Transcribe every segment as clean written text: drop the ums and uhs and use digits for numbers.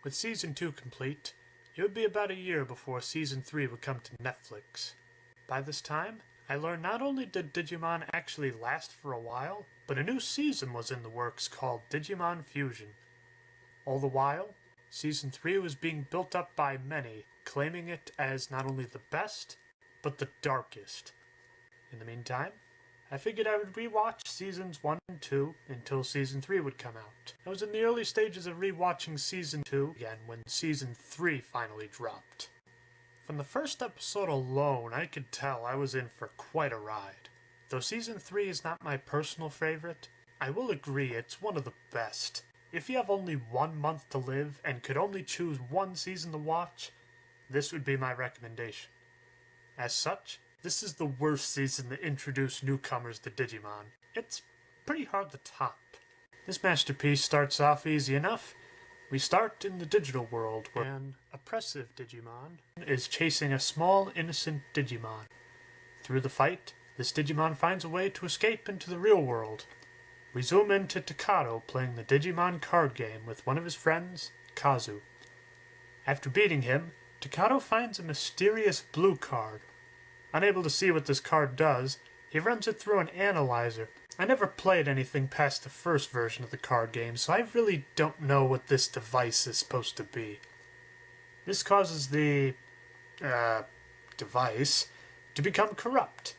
With Season 2 complete, it would be about a year before Season 3 would come to Netflix. By this time, I learned not only did Digimon actually last for a while, but a new season was in the works called Digimon Fusion. All the while, Season 3 was being built up by many, claiming it as not only the best, but the darkest. In the meantime, I figured I would rewatch Seasons 1 and 2 until Season 3 would come out. I was in the early stages of rewatching Season 2 again when Season 3 finally dropped. From the first episode alone, I could tell I was in for quite a ride. Though Season 3 is not my personal favorite, I will agree it's one of the best. If you have only 1 month to live and could only choose one season to watch, this would be my recommendation. As such, this is the worst season to introduce newcomers to Digimon. It's pretty hard to top. This masterpiece starts off easy enough. We start in the digital world where an oppressive Digimon is chasing a small, innocent Digimon. Through the fight, this Digimon finds a way to escape into the real world. We zoom into Takato playing the Digimon card game with one of his friends, Kazu. After beating him, Takato finds a mysterious blue card. Unable to see what this card does, he runs it through an analyzer. I never played anything past the first version of the card game, so I really don't know what this device is supposed to be. This causes the device to become corrupt.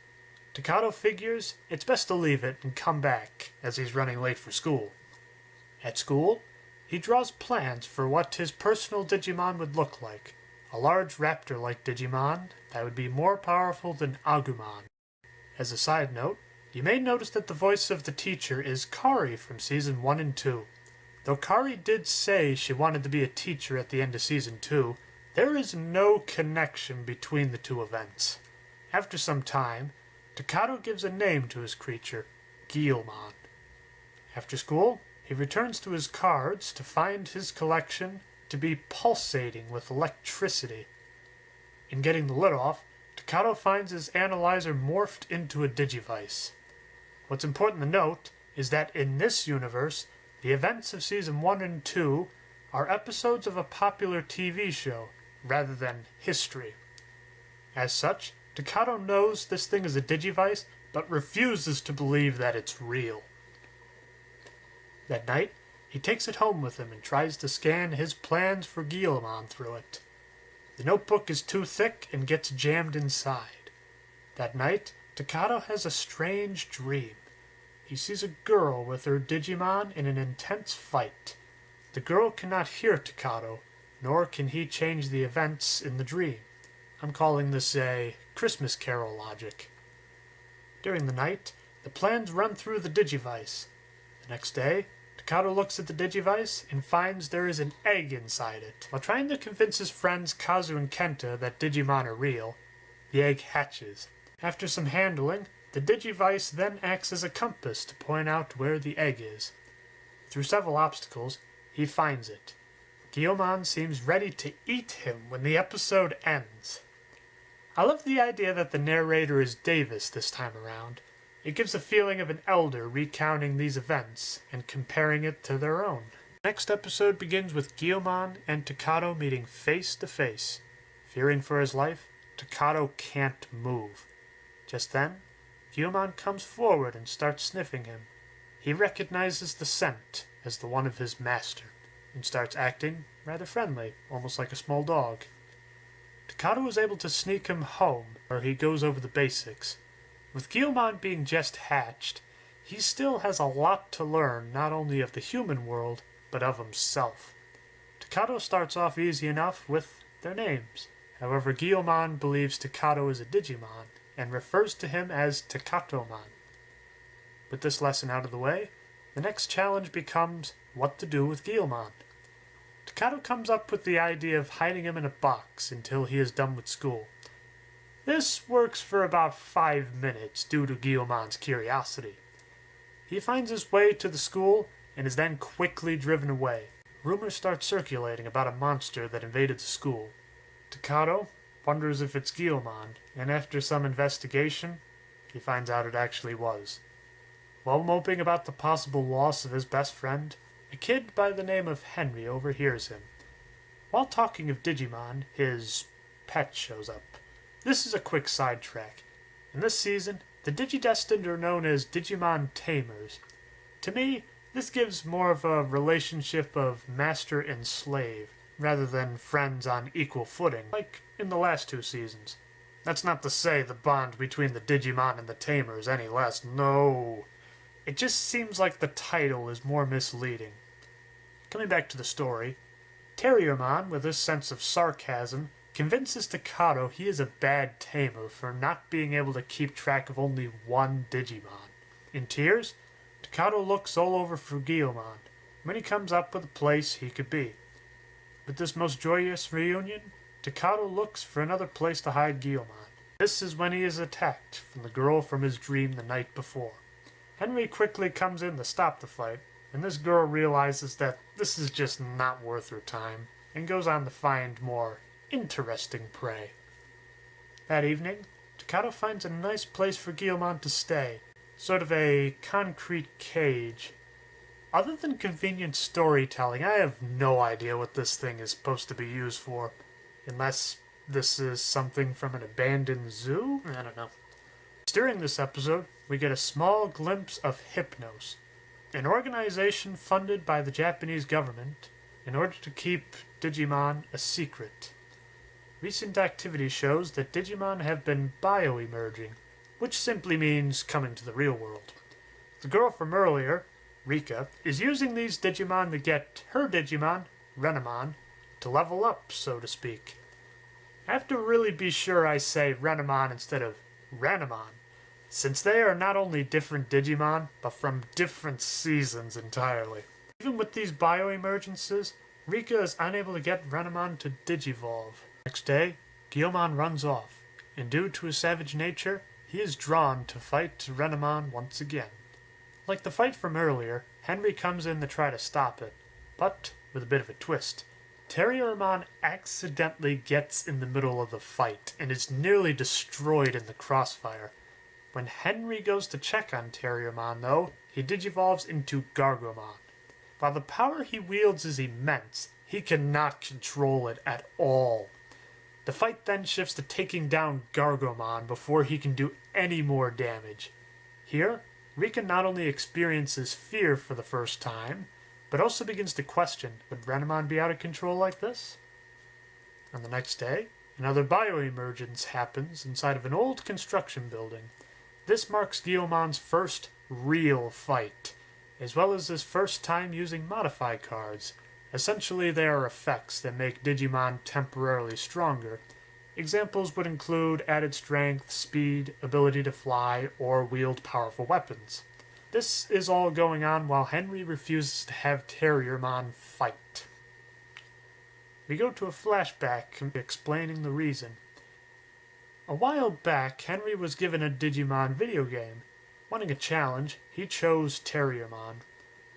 Takato figures it's best to leave it and come back, as he's running late for school. At school, he draws plans for what his personal Digimon would look like. A large raptor-like Digimon that would be more powerful than Agumon. As a side note, you may notice that the voice of the teacher is Kari from Season 1 and 2. Though Kari did say she wanted to be a teacher at the end of Season 2, there is no connection between the two events. After some time, Takato gives a name to his creature, Gilman. After school, he returns to his cards to find his collection to be pulsating with electricity. In getting the lid off, Takato finds his analyzer morphed into a Digivice. What's important to note is that in this universe, the events of Season 1 and 2 are episodes of a popular TV show, rather than history. As such, Takato knows this thing is a Digivice, but refuses to believe that it's real. That night, he takes it home with him and tries to scan his plans for Gilman through it. The notebook is too thick and gets jammed inside. That night, Takato has a strange dream. He sees a girl with her Digimon in an intense fight. The girl cannot hear Takato, nor can he change the events in the dream. I'm calling this a Christmas Carol logic. During the night, the plans run through the Digivice. The next day, Takato looks at the Digivice and finds there is an egg inside it. While trying to convince his friends Kazu and Kenta that Digimon are real, the egg hatches. After some handling, the Digivice then acts as a compass to point out where the egg is. Through several obstacles, he finds it. Gilman seems ready to eat him when the episode ends. I love the idea that the narrator is Davis this time around. It gives a feeling of an elder recounting these events and comparing it to their own. The next episode begins with Gilman and Takato meeting face to face. Fearing for his life, Takato can't move. Just then, Gilman comes forward and starts sniffing him. He recognizes the scent as the one of his master, and starts acting rather friendly, almost like a small dog. Takato is able to sneak him home, where he goes over the basics. With Gilman being just hatched, he still has a lot to learn not only of the human world, but of himself. Takato starts off easy enough with their names. However, Gilman believes Takato is a Digimon, and refers to him as Takatomon. With this lesson out of the way, the next challenge becomes what to do with Gilman. Takato comes up with the idea of hiding him in a box until he is done with school. This works for about 5 minutes due to Gilman's curiosity. He finds his way to the school and is then quickly driven away. Rumors start circulating about a monster that invaded the school. Takato wonders if it's Gilman, and after some investigation, he finds out it actually was. While moping about the possible loss of his best friend, a kid by the name of Henry overhears him. While talking of Digimon, his pet shows up. This is a quick sidetrack. In this season, the Digidestined are known as Digimon Tamers. To me, this gives more of a relationship of master and slave, rather than friends on equal footing, like in the last two seasons. That's not to say the bond between the Digimon and the Tamers any less, no. It just seems like the title is more misleading. Coming back to the story, Terriermon, with his sense of sarcasm, convinces Takato he is a bad tamer for not being able to keep track of only one Digimon. In tears, Takato looks all over for Gilman when he comes up with a place he could be. With this most joyous reunion, Takato looks for another place to hide Gilman. This is when he is attacked from the girl from his dream the night before. Henry quickly comes in to stop the fight, and this girl realizes that this is just not worth her time, and goes on to find more interesting prey. That evening, Takato finds a nice place for Gilman to stay, sort of a concrete cage. Other than convenient storytelling, I have no idea what this thing is supposed to be used for, unless this is something from an abandoned zoo? I don't know. During this episode, we get a small glimpse of Hypnos, an organization funded by the Japanese government in order to keep Digimon a secret. Recent activity shows that Digimon have been bioemerging, which simply means coming to the real world. The girl from earlier, Rika, is using these Digimon to get her Digimon, Ranaman, to level up, so to speak. I have to really be sure I say Ranaman instead of Ranaman, since they are not only different Digimon, but from different seasons entirely. Even with these bioemergences, Rika is unable to get Ranaman to digivolve. Next day, Gilman runs off, and due to his savage nature, he is drawn to fight Ranaman once again. Like the fight from earlier, Henry comes in to try to stop it, but with a bit of a twist. Terriermon accidentally gets in the middle of the fight and is nearly destroyed in the crossfire. When Henry goes to check on Terriermon, though, he digivolves into Gargomon. While the power he wields is immense, he cannot control it at all. The fight then shifts to taking down Gargomon before he can do any more damage. Here, Rika not only experiences fear for the first time, but also begins to question, would Ranaman be out of control like this? On the next day, another bioemergence happens inside of an old construction building. This marks Gilman's first real fight, as well as his first time using modify cards. Essentially, they are effects that make Digimon temporarily stronger. Examples would include added strength, speed, ability to fly, or wield powerful weapons. This is all going on while Henry refuses to have Terriermon fight. We go to a flashback explaining the reason. A while back, Henry was given a Digimon video game. Wanting a challenge, he chose Terriermon.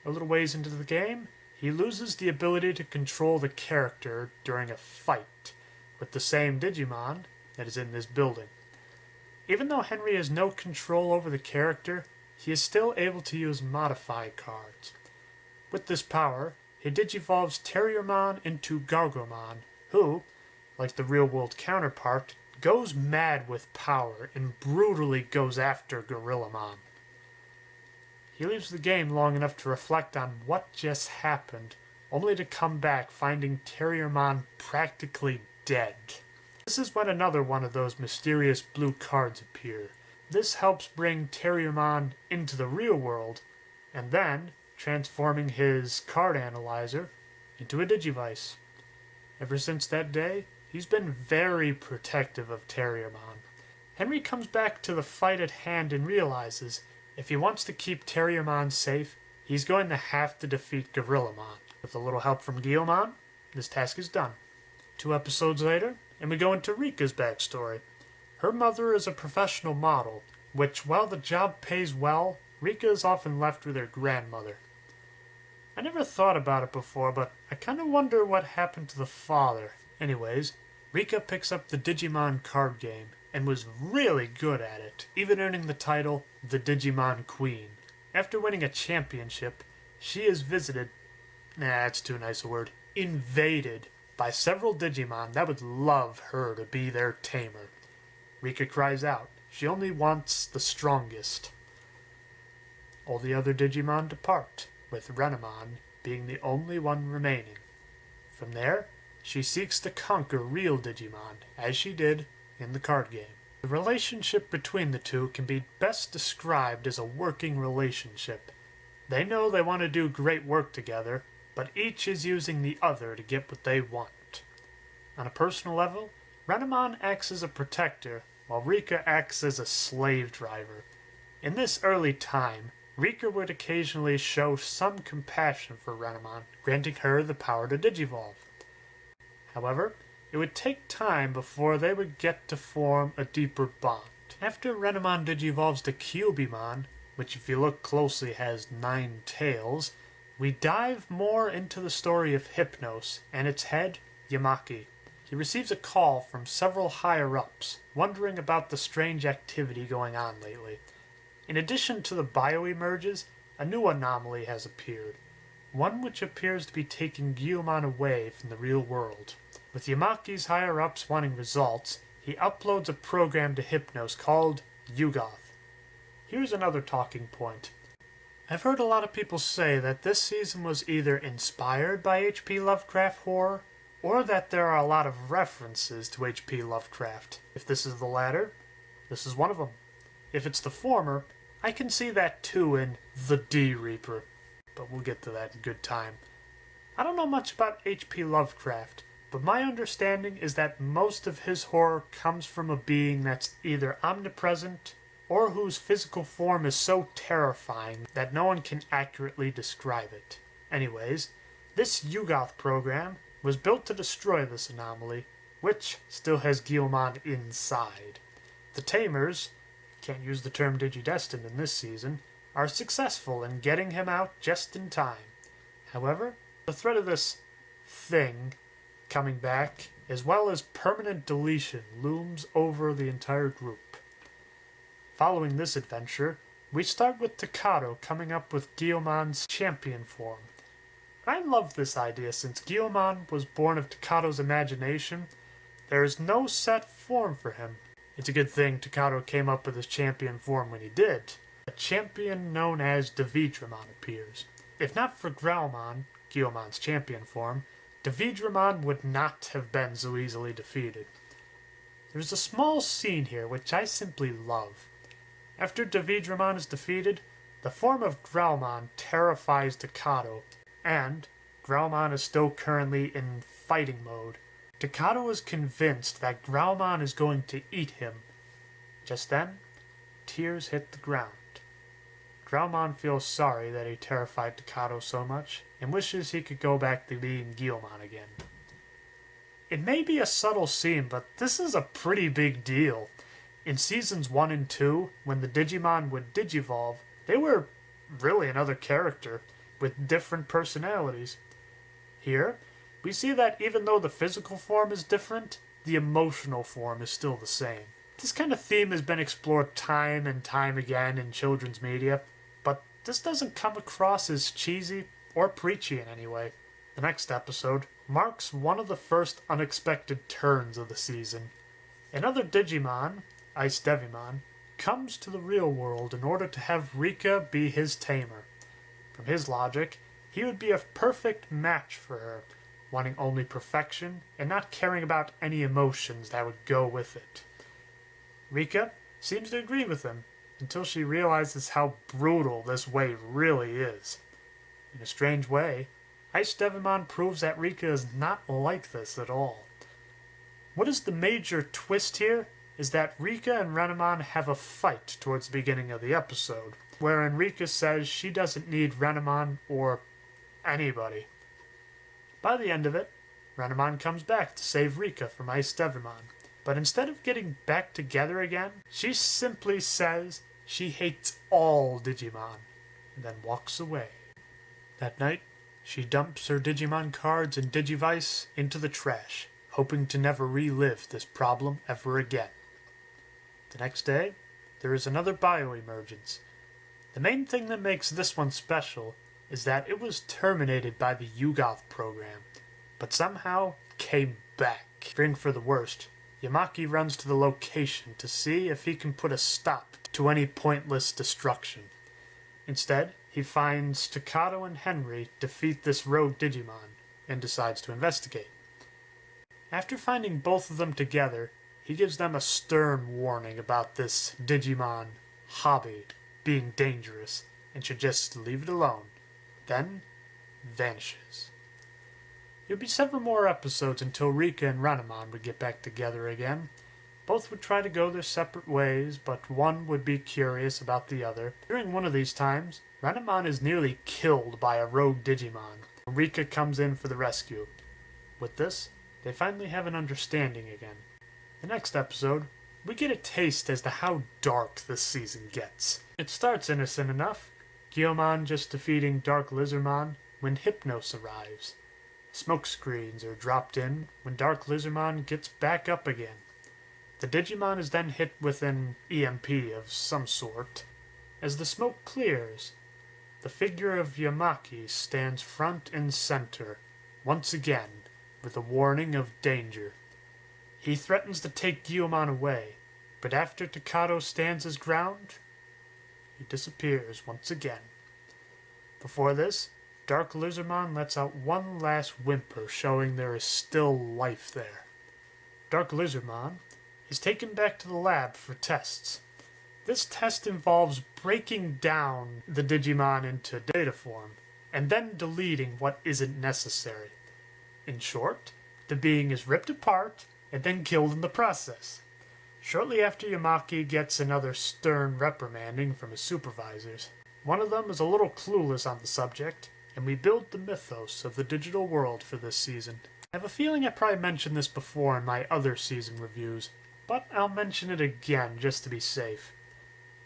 A little ways into the game, he loses the ability to control the character during a fight with the same Digimon that is in this building. Even though Henry has no control over the character, he is still able to use modify cards. With this power, he digivolves Terriermon into Gargomon, who, like the real-world counterpart, goes mad with power and brutally goes after Gorillamon. He leaves the game long enough to reflect on what just happened, only to come back finding Terriermon practically dead. This is when another one of those mysterious blue cards appear. This helps bring Terriermon into the real world, and then transforming his card analyzer into a Digivice. Ever since that day, he's been very protective of Terriermon. Henry comes back to the fight at hand and realizes if he wants to keep Terriermon safe, he's going to have to defeat Gorillamon. With a little help from Gilman, this task is done. 2 episodes later, and we go into Rika'S backstory. Her mother is a professional model, which, while the job pays well, Rika is often left with her grandmother. I never thought about it before, but I kind of wonder what happened to the father. Anyways, Rika picks up the Digimon card game, and was really good at it, even earning the title the Digimon Queen. After winning a championship, she is invaded by several Digimon that would love her to be their tamer. Rika cries out. She only wants the strongest. All the other Digimon depart, with Ranaman being the only one remaining. From there, she seeks to conquer real Digimon, as she did in the card game. The relationship between the two can be best described as a working relationship. They know they want to do great work together, but each is using the other to get what they want. On a personal level, Ranaman acts as a protector, while Rika acts as a slave driver. In this early time, Rika would occasionally show some compassion for Ranaman, granting her the power to digivolve. However, it would take time before they would get to form a deeper bond. After Ranaman digivolves to Cubimon, which if you look closely has 9 tails, we dive more into the story of Hypnos and its head, Yamaki. He receives a call from several higher-ups, wondering about the strange activity going on lately. In addition to the bioemerges, a new anomaly has appeared, one which appears to be taking Gilman away from the real world. With Yamaki's higher-ups wanting results, he uploads a program to Hypnos called Yugoth. Here's another talking point. I've heard a lot of people say that this season was either inspired by Hp Lovecraft horror, or that there are a lot of references to Hp Lovecraft. If this is the latter, this is one of them. If it's the former, I can see that too in The D Reaper, but we'll get to that in good time. I don't know much about Hp Lovecraft, but my understanding is that most of his horror comes from a being that's either omnipresent or whose physical form is so terrifying that no one can accurately describe it. Anyways, this Yugoth program was built to destroy this anomaly, which still has Gilman inside. The Tamers, can't use the term Digidestined in this season, are successful in getting him out just in time. However, the threat of this thing coming back, as well as permanent deletion, looms over the entire group. Following this adventure, we start with Takato coming up with Gilman'S champion form. I love this idea since Gilman was born of Takato's imagination. There is no set form for him. It's a good thing Takato came up with his champion form when he did. A champion known as Digimon appears. If not for Growlmon, Gilman's champion form, Digimon would not have been so easily defeated. There's a small scene here which I simply love. After Digimon is defeated, the form of Growlmon terrifies Takato, and Growlmon is still currently in fighting mode. Takato is convinced that Growlmon is going to eat him. Just then, tears hit the ground. Growlmon feels sorry that he terrified Takato so much, and wishes he could go back to being Gilman again. It may be a subtle scene, but this is a pretty big deal. In Seasons 1 and 2, when the Digimon would digivolve, they were really another character, with different personalities. Here, we see that even though the physical form is different, the emotional form is still the same. This kind of theme has been explored time and time again in children's media, but this doesn't come across as cheesy or preachy in any way. The next episode marks one of the first unexpected turns of the season. Another Digimon, Ice Devimon, comes to the real world in order to have Rika be his tamer. From his logic, he would be a perfect match for her, wanting only perfection and not caring about any emotions that would go with it. Rika seems to agree with him until she realizes how brutal this way really is. In a strange way, Ice Devimon proves that Rika is not like this at all. What is the major twist here is that Rika and Ranaman have a fight towards the beginning of the episode, wherein Rika says she doesn't need Ranaman or anybody. By the end of it, Ranaman comes back to save Rika from Ice Devimon, but instead of getting back together again, she simply says she hates all Digimon, and then walks away. That night, she dumps her Digimon cards and Digivice into the trash, hoping to never relive this problem ever again. The next day, there is another bioemergence. The main thing that makes this one special is that it was terminated by the Yugoth program, but somehow came back. Fearing for the worst, Yamaki runs to the location to see if he can put a stop to any pointless destruction. Instead, he finds Takato and Henry defeat this rogue Digimon and decides to investigate. After finding both of them together, he gives them a stern warning about this Digimon hobby being dangerous and should just leave it alone. Then, vanishes. It would be several more episodes until Rika and Ranaman would get back together again. Both would try to go their separate ways, but one would be curious about the other. During one of these times, Ranaman is nearly killed by a rogue Digimon. Rika comes in for the rescue. With this, they finally have an understanding again. The next episode, we get a taste as to how dark this season gets. It starts innocent enough, Gilman just defeating Dark Lizardmon when Hypnos arrives. Smoke screens are dropped in when Dark Lizardmon gets back up again. The Digimon is then hit with an EMP of some sort. As the smoke clears, the figure of Yamaki stands front and center, once again, with a warning of danger. He threatens to take Gilman away, but after Takato stands his ground, he disappears once again. Before this, Dark Lizardmon lets out one last whimper, showing there is still life there. Dark Lizardmon is taken back to the lab for tests. This test involves breaking down the Digimon into data form, and then deleting what isn't necessary. In short, the being is ripped apart and then killed in the process. Shortly after, Yamaki gets another stern reprimanding from his supervisors. One of them is a little clueless on the subject, and we build the mythos of the digital world for this season. I have a feeling I probably mentioned this before in my other season reviews, but I'll mention it again just to be safe.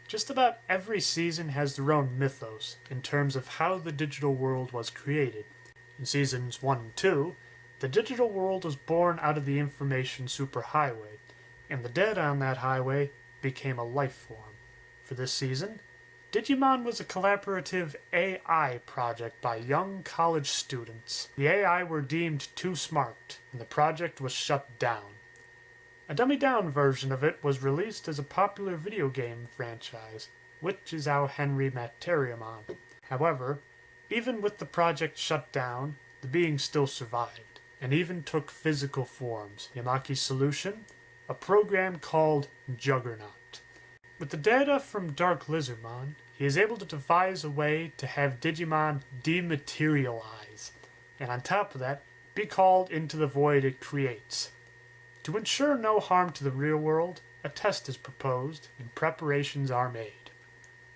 Just about every season has their own mythos in terms of how the digital world was created. In seasons 1 and 2, the digital world was born out of the information superhighway, and the data on that highway became a life form. For this season, Digimon was a collaborative AI project by young college students. The AI were deemed too smart, and the project was shut down. A dumbed-down version of it was released as a popular video game franchise, which is how Henry met Terriermon. However, even with the project shut down, the being still survived, and even took physical forms. Yamaki's solution? A program called Juggernaut. With the data from Dark Lizardmon, he is able to devise a way to have Digimon dematerialize, and on top of that, be called into the void it creates. To ensure no harm to the real world, a test is proposed and preparations are made.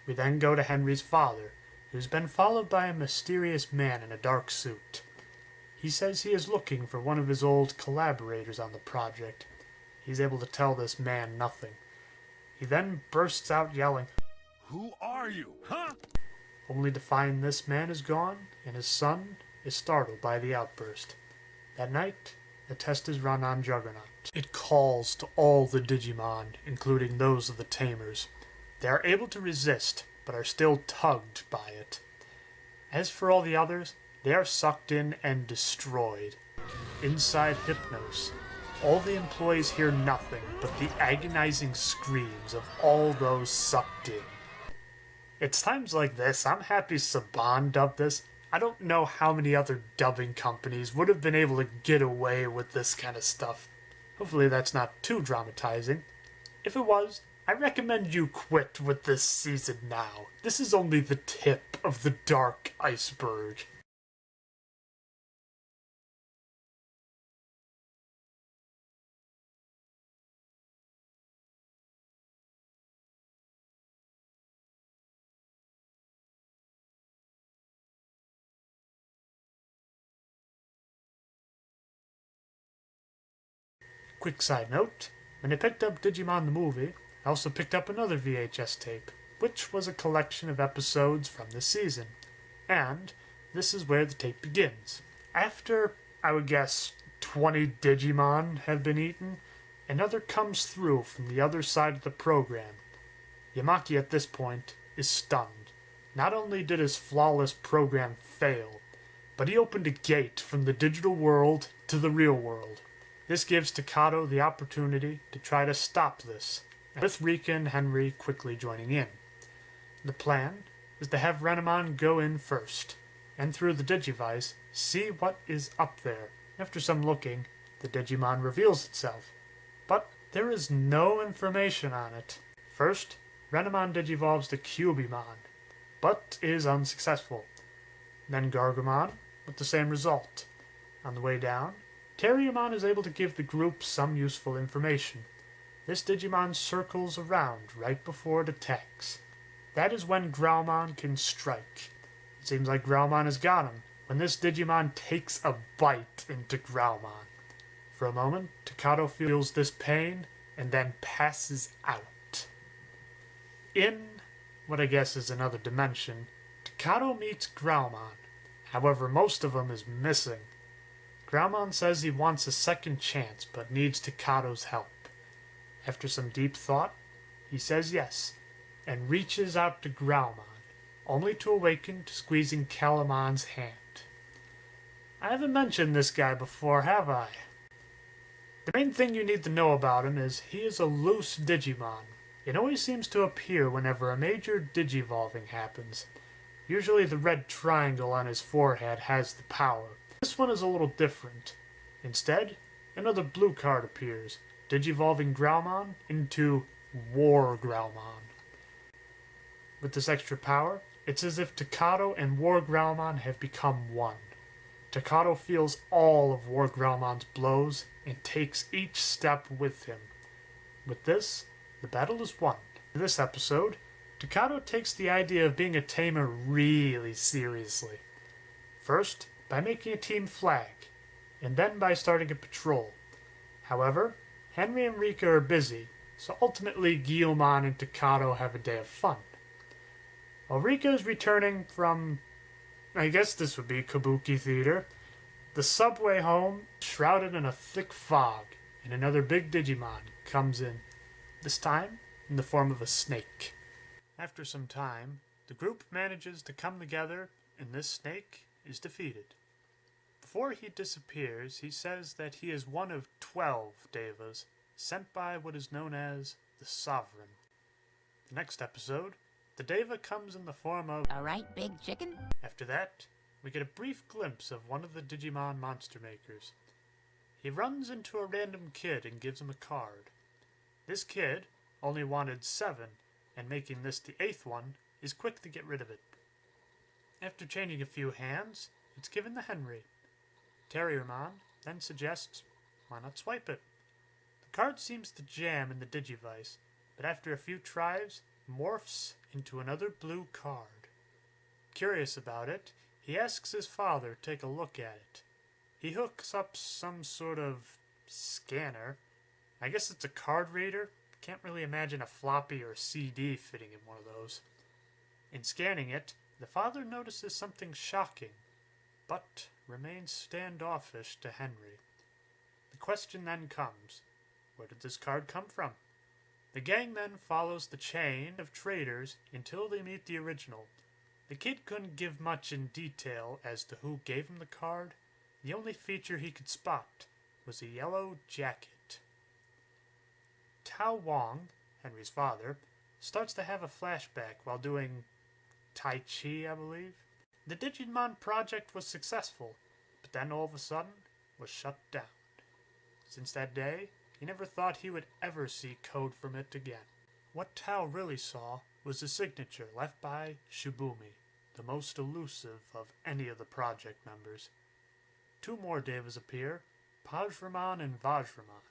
We then go to Henry's father, who's been followed by a mysterious man in a dark suit. He says he is looking for one of his old collaborators on the project. He's able to tell this man nothing. He then bursts out yelling, "Who are you, huh?" only to find this man is gone and his son is startled by the outburst. That night, the test is run on Juggernaut. It calls to all the Digimon, including those of the Tamers. They are able to resist, but are still tugged by it. As for all the others, they are sucked in and destroyed. Inside Hypnos, all the employees hear nothing but the agonizing screams of all those sucked in. It's times like this I'm happy Saban dubbed this. I don't know how many other dubbing companies would have been able to get away with this kind of stuff. Hopefully that's not too dramatizing. If it was, I recommend you quit with this season now. This is only the tip of the dark iceberg. Quick side note, when I picked up Digimon the movie, I also picked up another VHS tape, which was a collection of episodes from this season. And this is where the tape begins. After, I would guess, 20 Digimon have been eaten, another comes through from the other side of the program. Yamaki at this point is stunned. Not only did his flawless program fail, but he opened a gate from the digital world to the real world. This gives Takato the opportunity to try to stop this, with Rika and Henry quickly joining in. The plan is to have Ranaman go in first, and through the Digivice, see what is up there. After some looking, the Digimon reveals itself, but there is no information on it. First, Ranaman digivolves to Cubimon, but is unsuccessful. Then Gargomon, with the same result. On the way down, Terriermon is able to give the group some useful information. This Digimon circles around right before it attacks. That is when Growlmon can strike. It seems like Growlmon has got him, when this Digimon takes a bite into Growlmon. For a moment, Takato feels this pain, and then passes out. In what I guess is another dimension, Takato meets Growlmon. However, most of him is missing. Growlmon says he wants a second chance, but needs Takato's help. After some deep thought, he says yes, and reaches out to Growlmon, only to awaken to squeezing Calamon's hand. I haven't mentioned this guy before, have I? The main thing you need to know about him is he is a loose Digimon. It always seems to appear whenever a major digivolving happens. Usually the red triangle on his forehead has the power. This one is a little different. Instead, another blue card appears, digivolving Growlmon into War Growlmon. With this extra power, it's as if Takato and War Growlmon have become one. Takato feels all of War Growlmon's blows and takes each step with him. With this, the battle is won. In this episode, Takato takes the idea of being a tamer really seriously. First, by making a team flag, and then by starting a patrol. However, Henry and Rika are busy, so ultimately Gilman and Takato have a day of fun. While Rika is returning from, I guess this would be Kabuki Theater, the subway home, shrouded in a thick fog, and another big Digimon comes in, this time in the form of a snake. After some time, the group manages to come together, and this snake is defeated. Before he disappears, he says that he is one of 12 Devas sent by what is known as the Sovereign. The next episode, the Deva comes in the form of... All right, big chicken? After that, we get a brief glimpse of one of the Digimon monster makers. He runs into a random kid and gives him a card. This kid only wanted 7, and making this the 8th one is quick to get rid of it. After changing a few hands, it's given to Henry. Terriermon then suggests, why not swipe it? The card seems to jam in the Digivice, but after a few tries, morphs into another blue card. Curious about it, he asks his father to take a look at it. He hooks up some sort of scanner. I guess it's a card reader. Can't really imagine a floppy or a CD fitting in one of those. In scanning it, the father notices something shocking, but remains standoffish to Henry. The question then comes, where did this card come from? The gang then follows the chain of traders until they meet the original. The kid couldn't give much in detail as to who gave him the card. The only feature he could spot was a yellow jacket. Tao Wong, Henry's father, starts to have a flashback while doing Tai Chi, I believe. The Digimon project was successful, but then all of a sudden was shut down. Since that day, he never thought he would ever see code from it again. What Tao really saw was the signature left by Shibumi, the most elusive of any of the project members. 2 more Devas appear, Pajramon and Vajramon.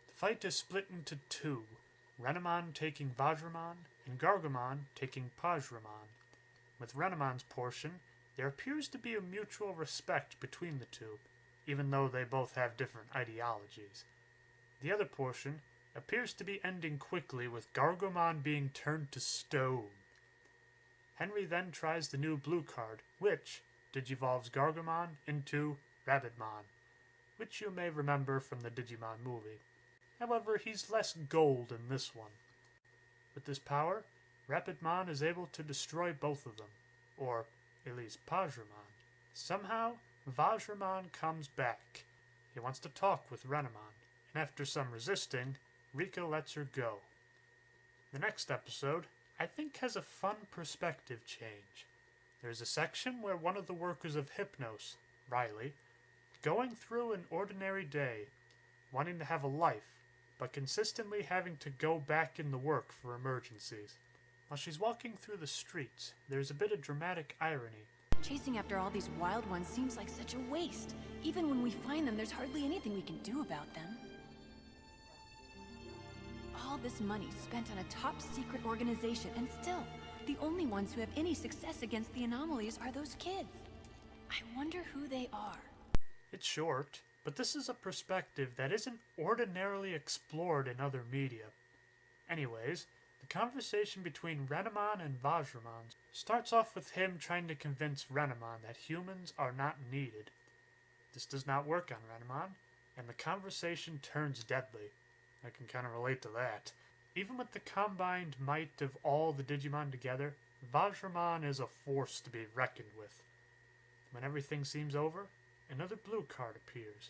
The fight is split into 2, Ranaman taking Vajramon and Gargomon taking Pajramon. With Ranaman's portion, there appears to be a mutual respect between the two, even though they both have different ideologies. The other portion appears to be ending quickly with Gargomon being turned to stone. Henry then tries the new blue card, which digivolves Gargomon into Rabbitmon, which you may remember from the Digimon movie. However, he's less gold in this one. With this power, Rabbitmon is able to destroy both of them, or at least Pajramon. Somehow, Vajramon comes back. He wants to talk with Ranaman, and after some resisting, Rika lets her go. The next episode, I think, has a fun perspective change. There's a section where one of the workers of Hypnos, Riley, going through an ordinary day, wanting to have a life, but consistently having to go back into work for emergencies. While she's walking through the streets, there's a bit of dramatic irony. Chasing after all these wild ones seems like such a waste. Even when we find them, there's hardly anything we can do about them. All this money spent on a top-secret organization, and still, the only ones who have any success against the anomalies are those kids. I wonder who they are. It's short, but this is a perspective that isn't ordinarily explored in other media. Anyways, the conversation between Ranaman and Vajramon starts off with him trying to convince Ranaman that humans are not needed. This does not work on Ranaman, and the conversation turns deadly. I can kind of relate to that. Even with the combined might of all the Digimon together, Vajramon is a force to be reckoned with. When everything seems over, another blue card appears.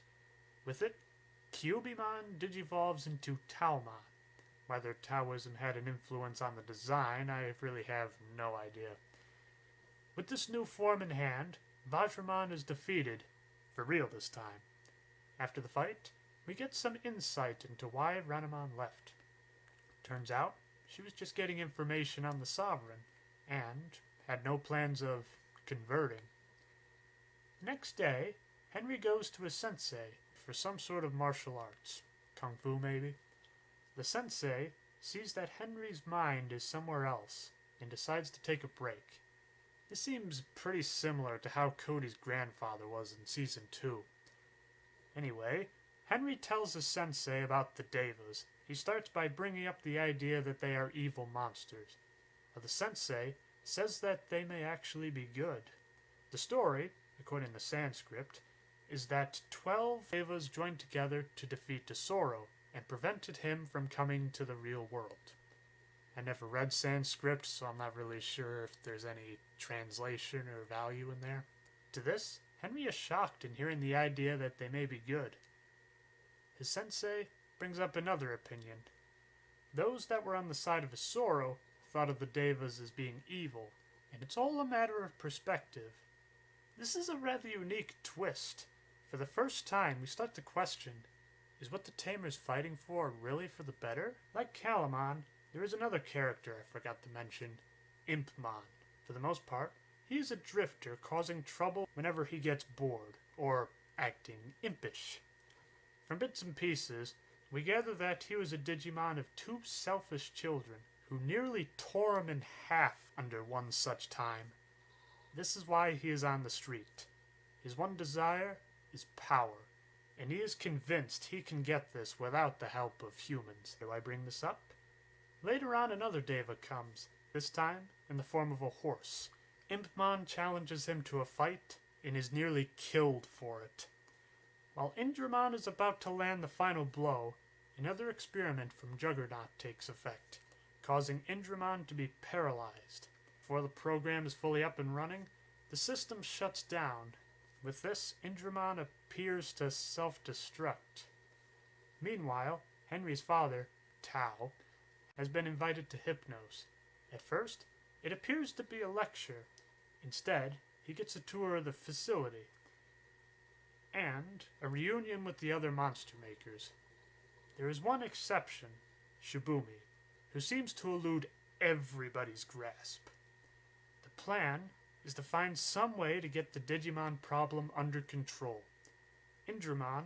With it, Kyubimon digivolves into Taomon. Whether Taoism had an influence on the design, I really have no idea. With this new form in hand, Vajramon is defeated, for real this time. After the fight, we get some insight into why Ranaman left. Turns out, she was just getting information on the Sovereign, and had no plans of converting. Next day, Henry goes to his sensei for some sort of martial arts. Kung Fu, maybe? The sensei sees that Henry's mind is somewhere else, and decides to take a break. This seems pretty similar to how Cody's grandfather was in Season 2. Anyway, Henry tells his sensei about the Devas. He starts by bringing up the idea that they are evil monsters. But the sensei says that they may actually be good. The story, according to Sanskrit, is that 12 Devas joined together to defeat Tesoro and prevented him from coming to the real world. I never read Sanskrit, so I'm not really sure if there's any translation or value in there. To this, Henry is shocked in hearing the idea that they may be good. His sensei brings up another opinion. Those that were on the side of Isoro thought of the Devas as being evil, and it's all a matter of perspective. This is a rather unique twist. For the first time, we start to question, is what the Tamers fighting for really for the better? Like Calamon, there is another character I forgot to mention, Impmon. For the most part, he is a drifter causing trouble whenever he gets bored, or acting impish. From bits and pieces, we gather that he was a Digimon of two selfish children who nearly tore him in half under one such time. This is why he is on the street. His one desire is power, and he is convinced he can get this without the help of humans. Do I bring this up? Later on, another Deva comes, this time in the form of a horse. Impmon challenges him to a fight and is nearly killed for it. While Indramon is about to land the final blow, another experiment from Juggernaut takes effect, causing Indramon to be paralyzed. Before the program is fully up and running, the system shuts down. With this, Indramon appears to self-destruct. Meanwhile, Henry's father, Tao, has been invited to Hypnos. At first, it appears to be a lecture. Instead, he gets a tour of the facility and a reunion with the other monster makers. There is one exception, Shibumi, who seems to elude everybody's grasp. The plan is to find some way to get the Digimon problem under control. Indramon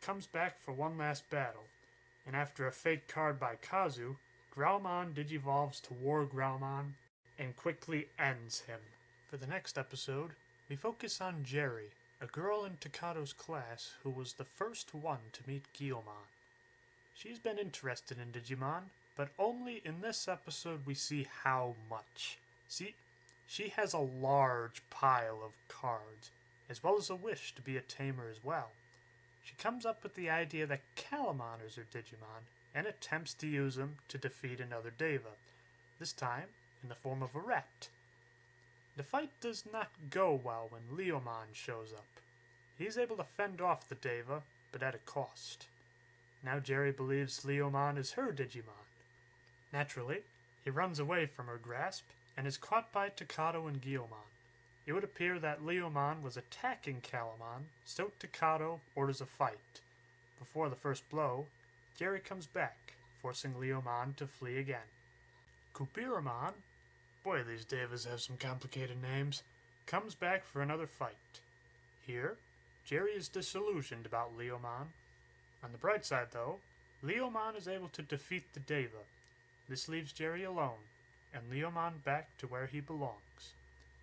comes back for one last battle, and after a fake card by Kazu, Growlmon digivolves to War Growlmon and quickly ends him. For the next episode, we focus on Jerry, a girl in Takado's class who was the first one to meet Gilman. She's been interested in Digimon, but only in this episode we see how much. See, she has a large pile of cards, as well as a wish to be a tamer as well. She comes up with the idea that Calamon is her Digimon, and attempts to use him to defeat another Deva, this time in the form of a rat. The fight does not go well when Leomon shows up. He is able to fend off the Deva, but at a cost. Now Jerry believes Leomon is her Digimon. Naturally, he runs away from her grasp and is caught by Takato and Gilman. It would appear that Leomon was attacking Calamon, so Takato orders a fight. Before the first blow, Jerry comes back, forcing Leomon to flee again. Kupiramon, boy these Devas have some complicated names, comes back for another fight. Here, Jerry is disillusioned about Leomon. On the bright side though, Leomon is able to defeat the Deva. This leaves Jerry alone, and Leomon back to where he belongs.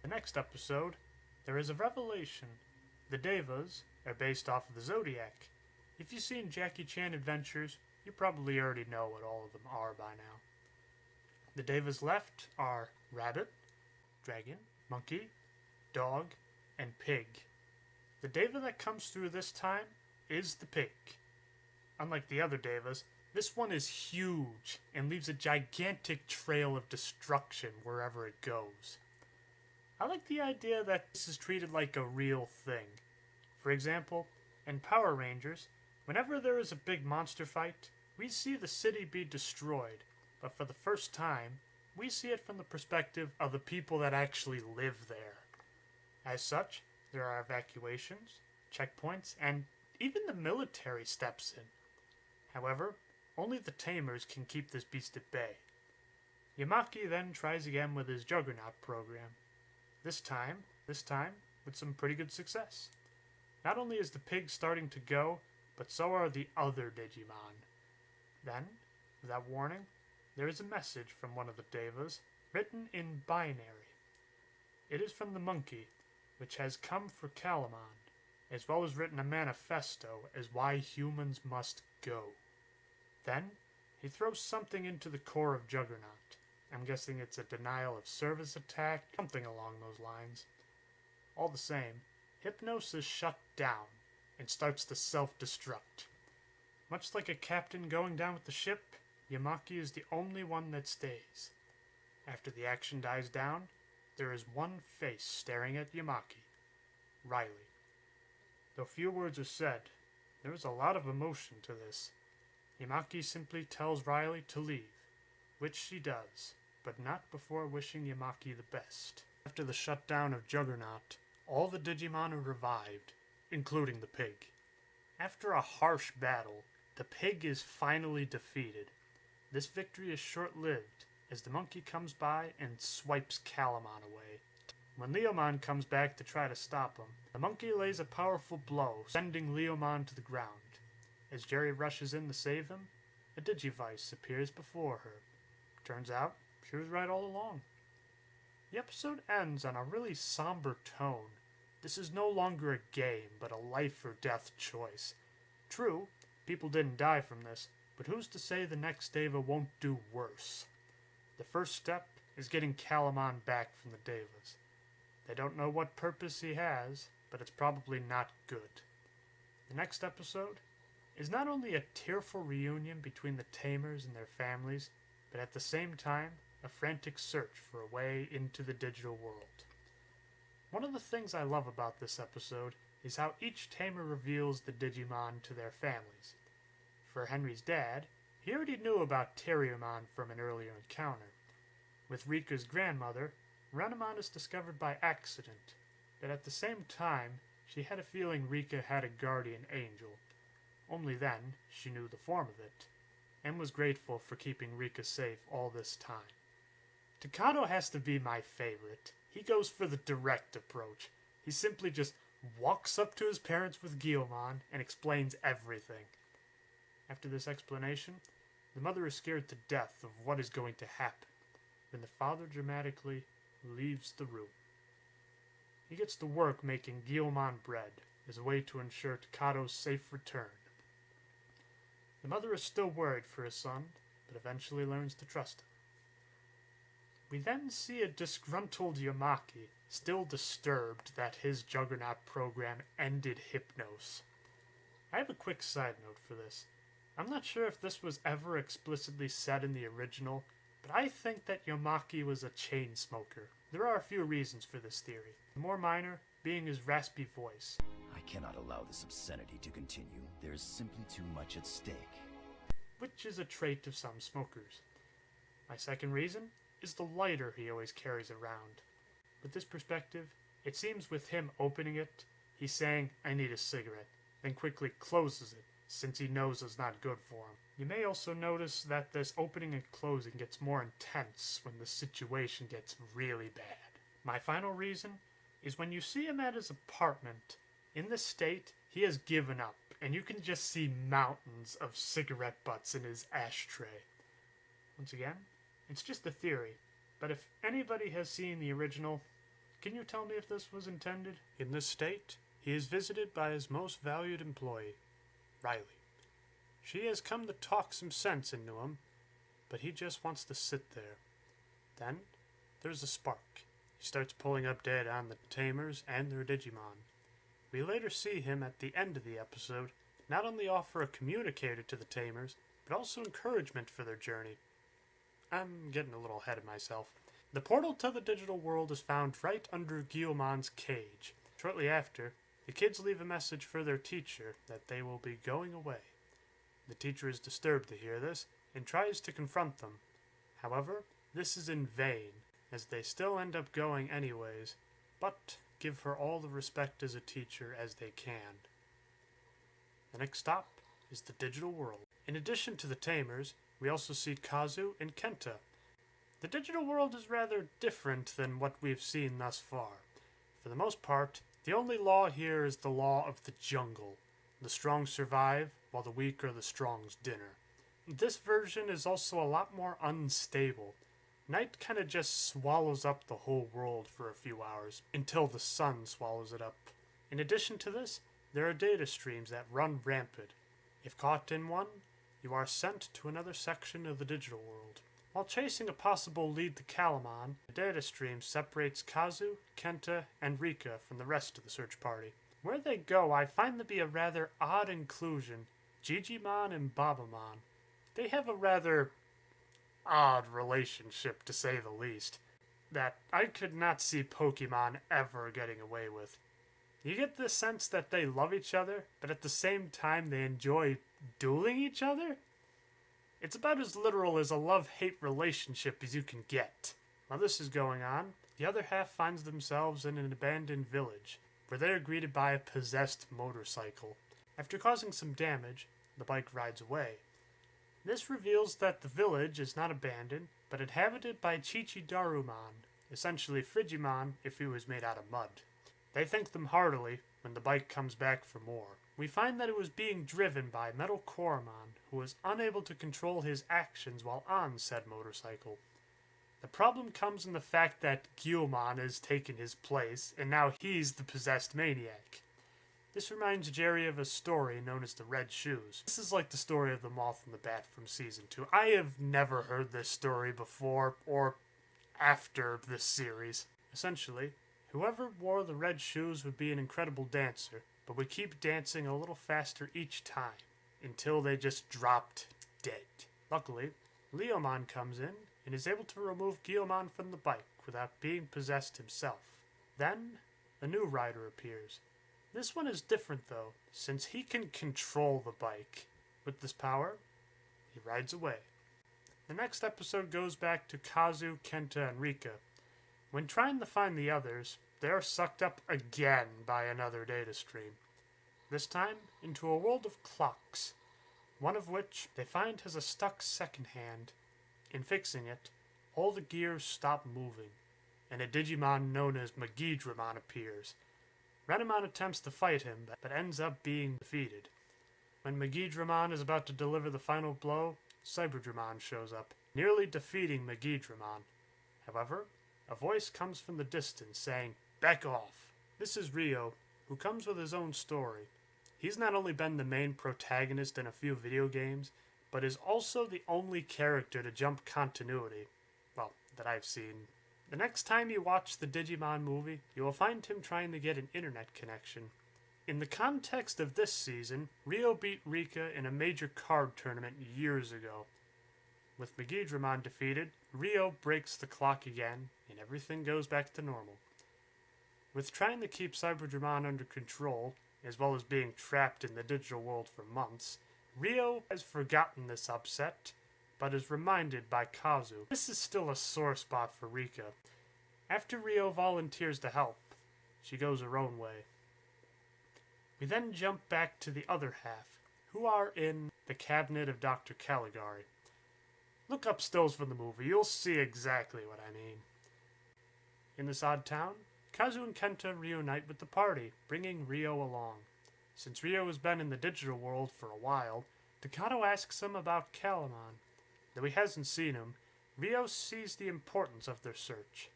The next episode, there is a revelation. The Devas are based off of the Zodiac. If you've seen Jackie Chan Adventures, you probably already know what all of them are by now. The Devas left are rabbit, dragon, monkey, dog, and pig. The Deva that comes through this time is the pig. Unlike the other Devas, this one is huge and leaves a gigantic trail of destruction wherever it goes. I like the idea that this is treated like a real thing. For example, in Power Rangers, whenever there is a big monster fight, we see the city be destroyed, but for the first time, we see it from the perspective of the people that actually live there. As such, there are evacuations, checkpoints, and even the military steps in. However, only the Tamers can keep this beast at bay. Yamaki then tries again with his Juggernaut program. This time with some pretty good success. Not only is the pig starting to go, but so are the other Digimon. Then, without warning, there is a message from one of the Devas, written in binary. It is from the monkey, which has come for Calamon, as well as written a manifesto as why humans must go. Then, he throws something into the core of Juggernaut. I'm guessing it's a denial of service attack, something along those lines. All the same, Hypnos is shut down and starts to self-destruct. Much like a captain going down with the ship, Yamaki is the only one that stays. After the action dies down, there is one face staring at Yamaki, Riley. Though few words are said, there is a lot of emotion to this. Yamaki simply tells Riley to leave, which she does, but not before wishing Yamaki the best. After the shutdown of Juggernaut, all the Digimon are revived, including the pig. After a harsh battle, the pig is finally defeated. This victory is short-lived, as the monkey comes by and swipes Calamon away. When Leomon comes back to try to stop him, the monkey lays a powerful blow, sending Leomon to the ground. As Jerry rushes in to save him, a Digivice appears before her. Turns out, she was right all along. The episode ends on a really somber tone. This is no longer a game, but a life or death choice. True, people didn't die from this, but who's to say the next Deva won't do worse? The first step is getting Calamon back from the Devas. They don't know what purpose he has, but it's probably not good. The next episode is not only a tearful reunion between the Tamers and their families, but at the same time, a frantic search for a way into the digital world. One of the things I love about this episode is how each Tamer reveals the Digimon to their families. For Henry's dad, he already knew about Terriermon from an earlier encounter. With Rika's grandmother, Ranaman is discovered by accident, but at the same time, she had a feeling Rika had a guardian angel. Only then, she knew the form of it, and was grateful for keeping Rika safe all this time. Takato has to be my favorite. He goes for the direct approach. He simply just walks up to his parents with Gilman and explains everything. After this explanation, the mother is scared to death of what is going to happen, when the father dramatically leaves the room. He gets to work making Gilman bread as a way to ensure Takato's safe return. The mother is still worried for his son, but eventually learns to trust him. We then see a disgruntled Yamaki, still disturbed that his Juggernaut program ended Hypnos. I have a quick side note for this. I'm not sure if this was ever explicitly said in the original, but I think that Yamaki was a chain smoker. There are a few reasons for this theory, the more minor being his raspy voice. I cannot allow this obscenity to continue. There is simply too much at stake. Which is a trait of some smokers. My second reason is the lighter he always carries around. With this perspective, it seems with him opening it, he's saying, "I need a cigarette," then quickly closes it, since he knows it's not good for him. You may also notice that this opening and closing gets more intense when the situation gets really bad. My final reason is when you see him at his apartment, in this state, he has given up, and you can just see mountains of cigarette butts in his ashtray. Once again, it's just a theory, but if anybody has seen the original, can you tell me if this was intended? In this state, he is visited by his most valued employee, Riley. She has come to talk some sense into him, but he just wants to sit there. Then, there's a spark. He starts pulling up data on the Tamers and their Digimon. We later see him at the end of the episode not only offer a communicator to the Tamers, but also encouragement for their journey. I'm getting a little ahead of myself. The portal to the digital world is found right under Gilman'S cage. Shortly after, the kids leave a message for their teacher that they will be going away. The teacher is disturbed to hear this and tries to confront them. However, this is in vain, as they still end up going anyways, but give her all the respect as a teacher as they can. The next stop is the digital world. In addition to the Tamers, we also see Kazu and Kenta. The digital world is rather different than what we've seen thus far. For the most part, the only law here is the law of the jungle. The strong survive, while the weak are the strong's dinner. This version is also a lot more unstable. Night kind of just swallows up the whole world for a few hours, until the sun swallows it up. In addition to this, there are data streams that run rampant. If caught in one, you are sent to another section of the digital world. While chasing a possible lead to Calamon, the data stream separates Kazu, Kenta, and Rika from the rest of the search party. Where they go, I find to be a rather odd inclusion. Digimon and Babamon. They have a rather odd relationship, to say the least, that I could not see Pokemon ever getting away with. You get the sense that they love each other, but at the same time they enjoy dueling each other? It's about as literal as a love-hate relationship as you can get. While this is going on, the other half finds themselves in an abandoned village, where they are greeted by a possessed motorcycle. After causing some damage, the bike rides away. This reveals that the village is not abandoned, but inhabited by Chichidarumon, essentially Frigimon if he was made out of mud. They thank them heartily when the bike comes back for more. We find that it was being driven by Metal Coromon, who was unable to control his actions while on said motorcycle. The problem comes in the fact that Gilman has taken his place, and now he's the possessed maniac. This reminds Jerry of a story known as the Red Shoes. This is like the story of the Moth and the Bat from Season 2. I have never heard this story before, or after this series. Essentially, whoever wore the red shoes would be an incredible dancer, but would keep dancing a little faster each time, until they just dropped dead. Luckily, Leomon comes in and is able to remove Guilmon from the bike without being possessed himself. Then, a new rider appears. This one is different though, since he can control the bike. With this power, he rides away. The next episode goes back to Kazu, Kenta, and Rika. When trying to find the others, they are sucked up again by another data stream. This time, into a world of clocks, one of which they find has a stuck second hand. In fixing it, all the gears stop moving, and a Digimon known as Magidramon appears. Ranaman attempts to fight him, but ends up being defeated. When Magidramon is about to deliver the final blow, Cyberdramon shows up, nearly defeating Magidramon. However, a voice comes from the distance saying, "Back off." This is Rio, who comes with his own story. He's not only been the main protagonist in a few video games, but is also the only character to jump continuity. Well, that I've seen. The next time you watch the Digimon movie, you will find him trying to get an internet connection. In the context of this season, Rio beat Rika in a major card tournament years ago. With Magidramon defeated, Rio breaks the clock again, and everything goes back to normal. With trying to keep Cyberdramon under control, as well as being trapped in the digital world for months, Ryo has forgotten this upset, but is reminded by Kazu. This is still a sore spot for Rika. After Ryo volunteers to help, she goes her own way. We then jump back to the other half, who are in the cabinet of Dr. Caligari. Look up stills from the movie, you'll see exactly what I mean. In this odd town, Kazu and Kenta reunite with the party, bringing Ryo along. Since Ryo has been in the digital world for a while, Takato asks him about Calamon. Though he hasn't seen him, Ryo sees the importance of their search.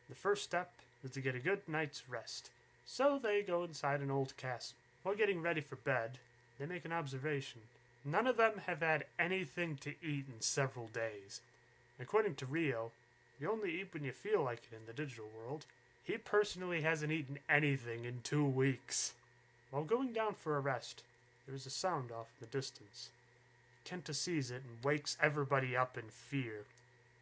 The first step is to get a good night's rest, so they go inside an old castle. While getting ready for bed, they make an observation. None of them have had anything to eat in several days. According to Ryo, you only eat when you feel like it in the digital world. He personally hasn't eaten anything in 2 weeks. While going down for a rest, there is a sound off in the distance. Kenta sees it and wakes everybody up in fear.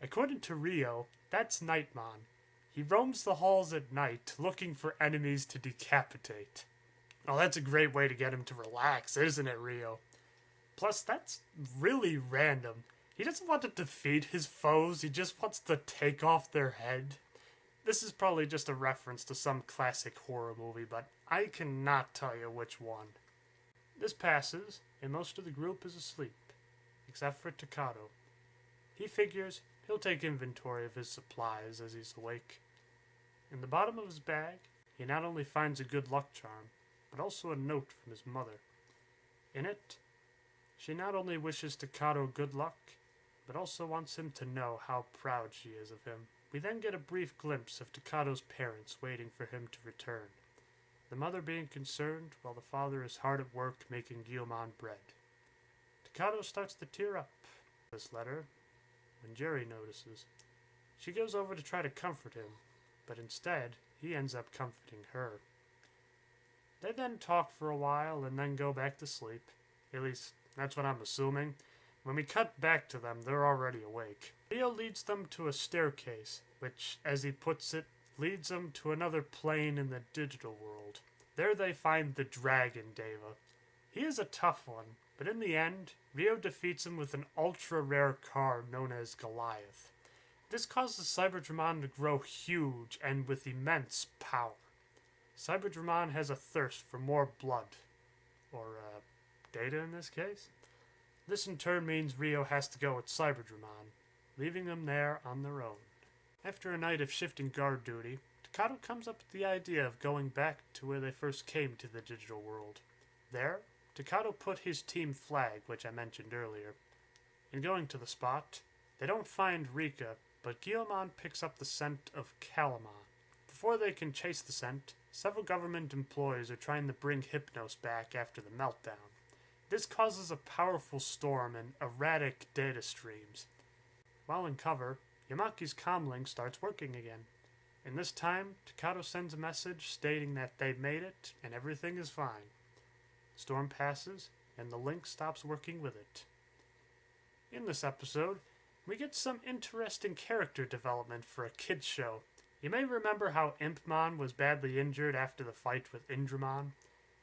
According to Ryo, that's Nightmon. He roams the halls at night looking for enemies to decapitate. Oh, that's a great way to get him to relax, isn't it, Ryo? Plus, that's really random. He doesn't want to defeat his foes, he just wants to take off their head. This is probably just a reference to some classic horror movie, but I cannot tell you which one. This passes, and most of the group is asleep, except for Takato. He figures he'll take inventory of his supplies as he's awake. In the bottom of his bag, he not only finds a good luck charm, but also a note from his mother. In it, she not only wishes Takato good luck, but also wants him to know how proud she is of him. We then get a brief glimpse of Takato's parents waiting for him to return, the mother being concerned while the father is hard at work making Gilman bread. Takato starts to tear up this letter when Jerry notices. She goes over to try to comfort him, but instead he ends up comforting her. They then talk for a while and then go back to sleep. At least, that's what I'm assuming. When we cut back to them, they're already awake. Ryo leads them to a staircase, which, as he puts it, leads them to another plane in the digital world. There they find the Dragon Deva. He is a tough one, but in the end, Ryo defeats him with an ultra-rare card known as Goliath. This causes Cyberdramon to grow huge and with immense power. Cyberdramon has a thirst for more blood. Or, data in this case? This in turn means Ryo has to go with Cyberdramon, leaving them there on their own. After a night of shifting guard duty, Takato comes up with the idea of going back to where they first came to the digital world. There, Takato put his team flag, which I mentioned earlier. In going to the spot, they don't find Rika, but Gilman picks up the scent of Calamon. Before they can chase the scent, several government employees are trying to bring Hypnos back after the meltdown. This causes a powerful storm and erratic data streams. While in cover, Yamaki's comlink starts working again. And this time, Takato sends a message stating that they've made it and everything is fine. The storm passes, and the link stops working with it. In this episode, we get some interesting character development for a kids show. You may remember how Impmon was badly injured after the fight with Indramon.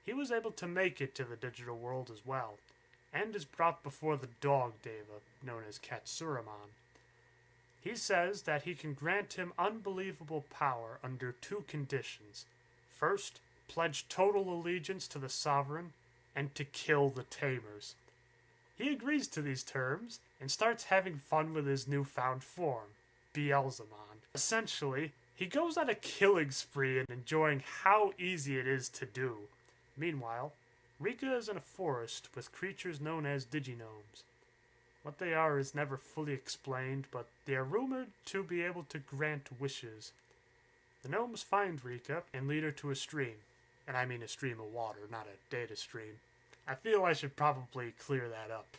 He was able to make it to the digital world as well, and is brought before the Dog Deva, known as Katsuramon. He says that he can grant him unbelievable power under 2 conditions. First, pledge total allegiance to the Sovereign, and to kill the Tamers. He agrees to these terms, and starts having fun with his newfound form, Beelzemon. Essentially, he goes on a killing spree and enjoying how easy it is to do. Meanwhile, Rika is in a forest with creatures known as Digignomes. What they are is never fully explained, but they are rumored to be able to grant wishes. The gnomes find Rika and lead her to a stream. And I mean a stream of water, not a data stream. I feel I should probably clear that up.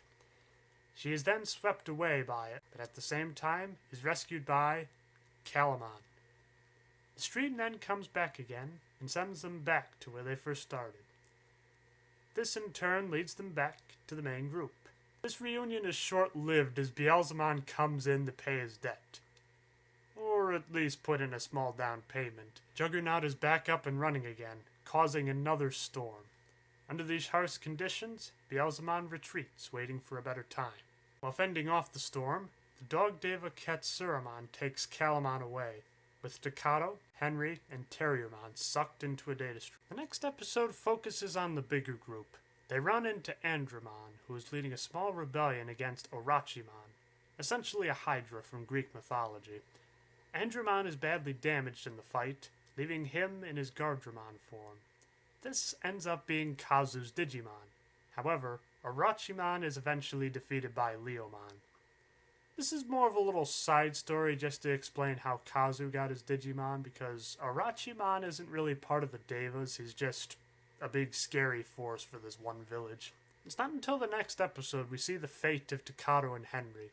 She is then swept away by it, but at the same time is rescued by Calamon. The stream then comes back again and sends them back to where they first started. This in turn leads them back to the main group. This reunion is short-lived as Beelzemon comes in to pay his debt. Or at least put in a small down payment. Juggernaut is back up and running again, causing another storm. Under these harsh conditions, Beelzemon retreats, waiting for a better time. While fending off the storm, the dog Deva Katsuramon takes Calamon away, with Takato, Henry, and Terriermon sucked into a data stream. The next episode focuses on the bigger group. They run into Andromon, who is leading a small rebellion against Orachimon, essentially a Hydra from Greek mythology. Andromon is badly damaged in the fight, leaving him in his Gardramon form. This ends up being Kazu's Digimon. However, Orachimon is eventually defeated by Leomon. This is more of a little side story just to explain how Kazu got his Digimon, because Orachimon isn't really part of the Devas, he's just a big scary force for this one village. It's not until the next episode we see the fate of Takato and Henry.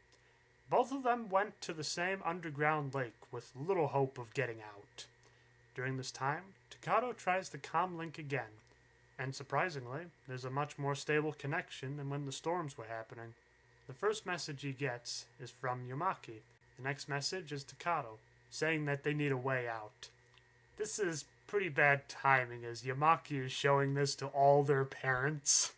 Both of them went to the same underground lake with little hope of getting out. During this time, Takato tries the comlink again, and surprisingly, there's a much more stable connection than when the storms were happening. The first message he gets is from Yamaki. The next message is Takato, saying that they need a way out. This is pretty bad timing, as Yamaki is showing this to all their parents.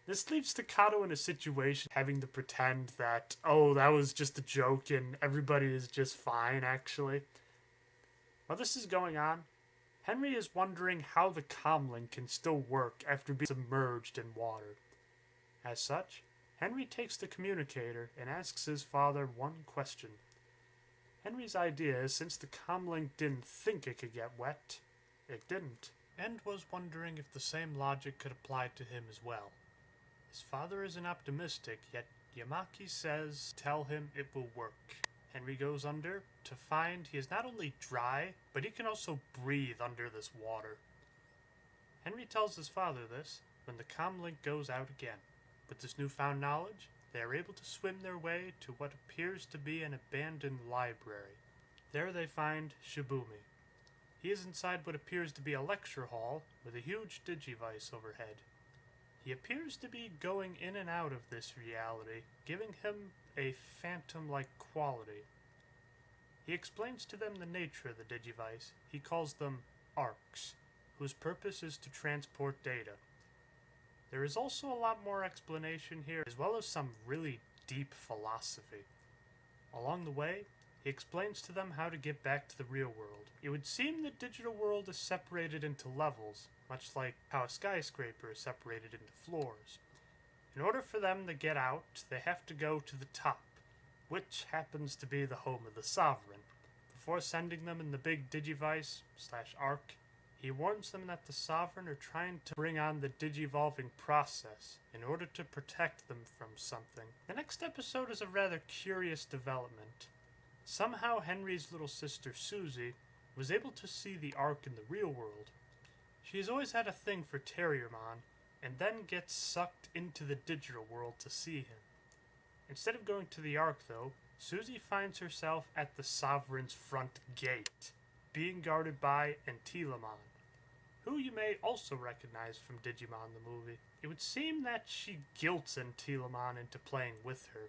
This leaves Takato in a situation having to pretend that, oh, that was just a joke and everybody is just fine, actually. While this is going on, Henry is wondering how the comlink can still work after being submerged in water. As such, Henry takes the communicator and asks his father one question. Henry's idea is, since the comlink didn't think it could get wet, it didn't, and was wondering if the same logic could apply to him as well. His father isn't optimistic, yet Yamaki says tell him it will work. Henry goes under to find he is not only dry, but he can also breathe under this water. Henry tells his father this when the comlink goes out again. With this newfound knowledge, they are able to swim their way to what appears to be an abandoned library. There they find Shibumi. He is inside what appears to be a lecture hall with a huge digivice overhead. He appears to be going in and out of this reality, giving him a phantom-like quality. He explains to them the nature of the digivice. He calls them arcs, whose purpose is to transport data. There is also a lot more explanation here, as well as some really deep philosophy. Along the way, he explains to them how to get back to the real world. It would seem the digital world is separated into levels, much like how a skyscraper is separated into floors. In order for them to get out, they have to go to the top, which happens to be the home of the Sovereign. Before sending them in the big digivice/arc, he warns them that the Sovereign are trying to bring on the digivolving process in order to protect them from something. The next episode is a rather curious development. Somehow Henry's little sister Susie was able to see the arc in the real world. She has always had a thing for Terriermon, and then gets sucked into the digital world to see him. Instead of going to the arc, though, Susie finds herself at the Sovereign's front gate, being guarded by Antilamon, who you may also recognize from Digimon the movie. It would seem that she guilts Antilamon into playing with her.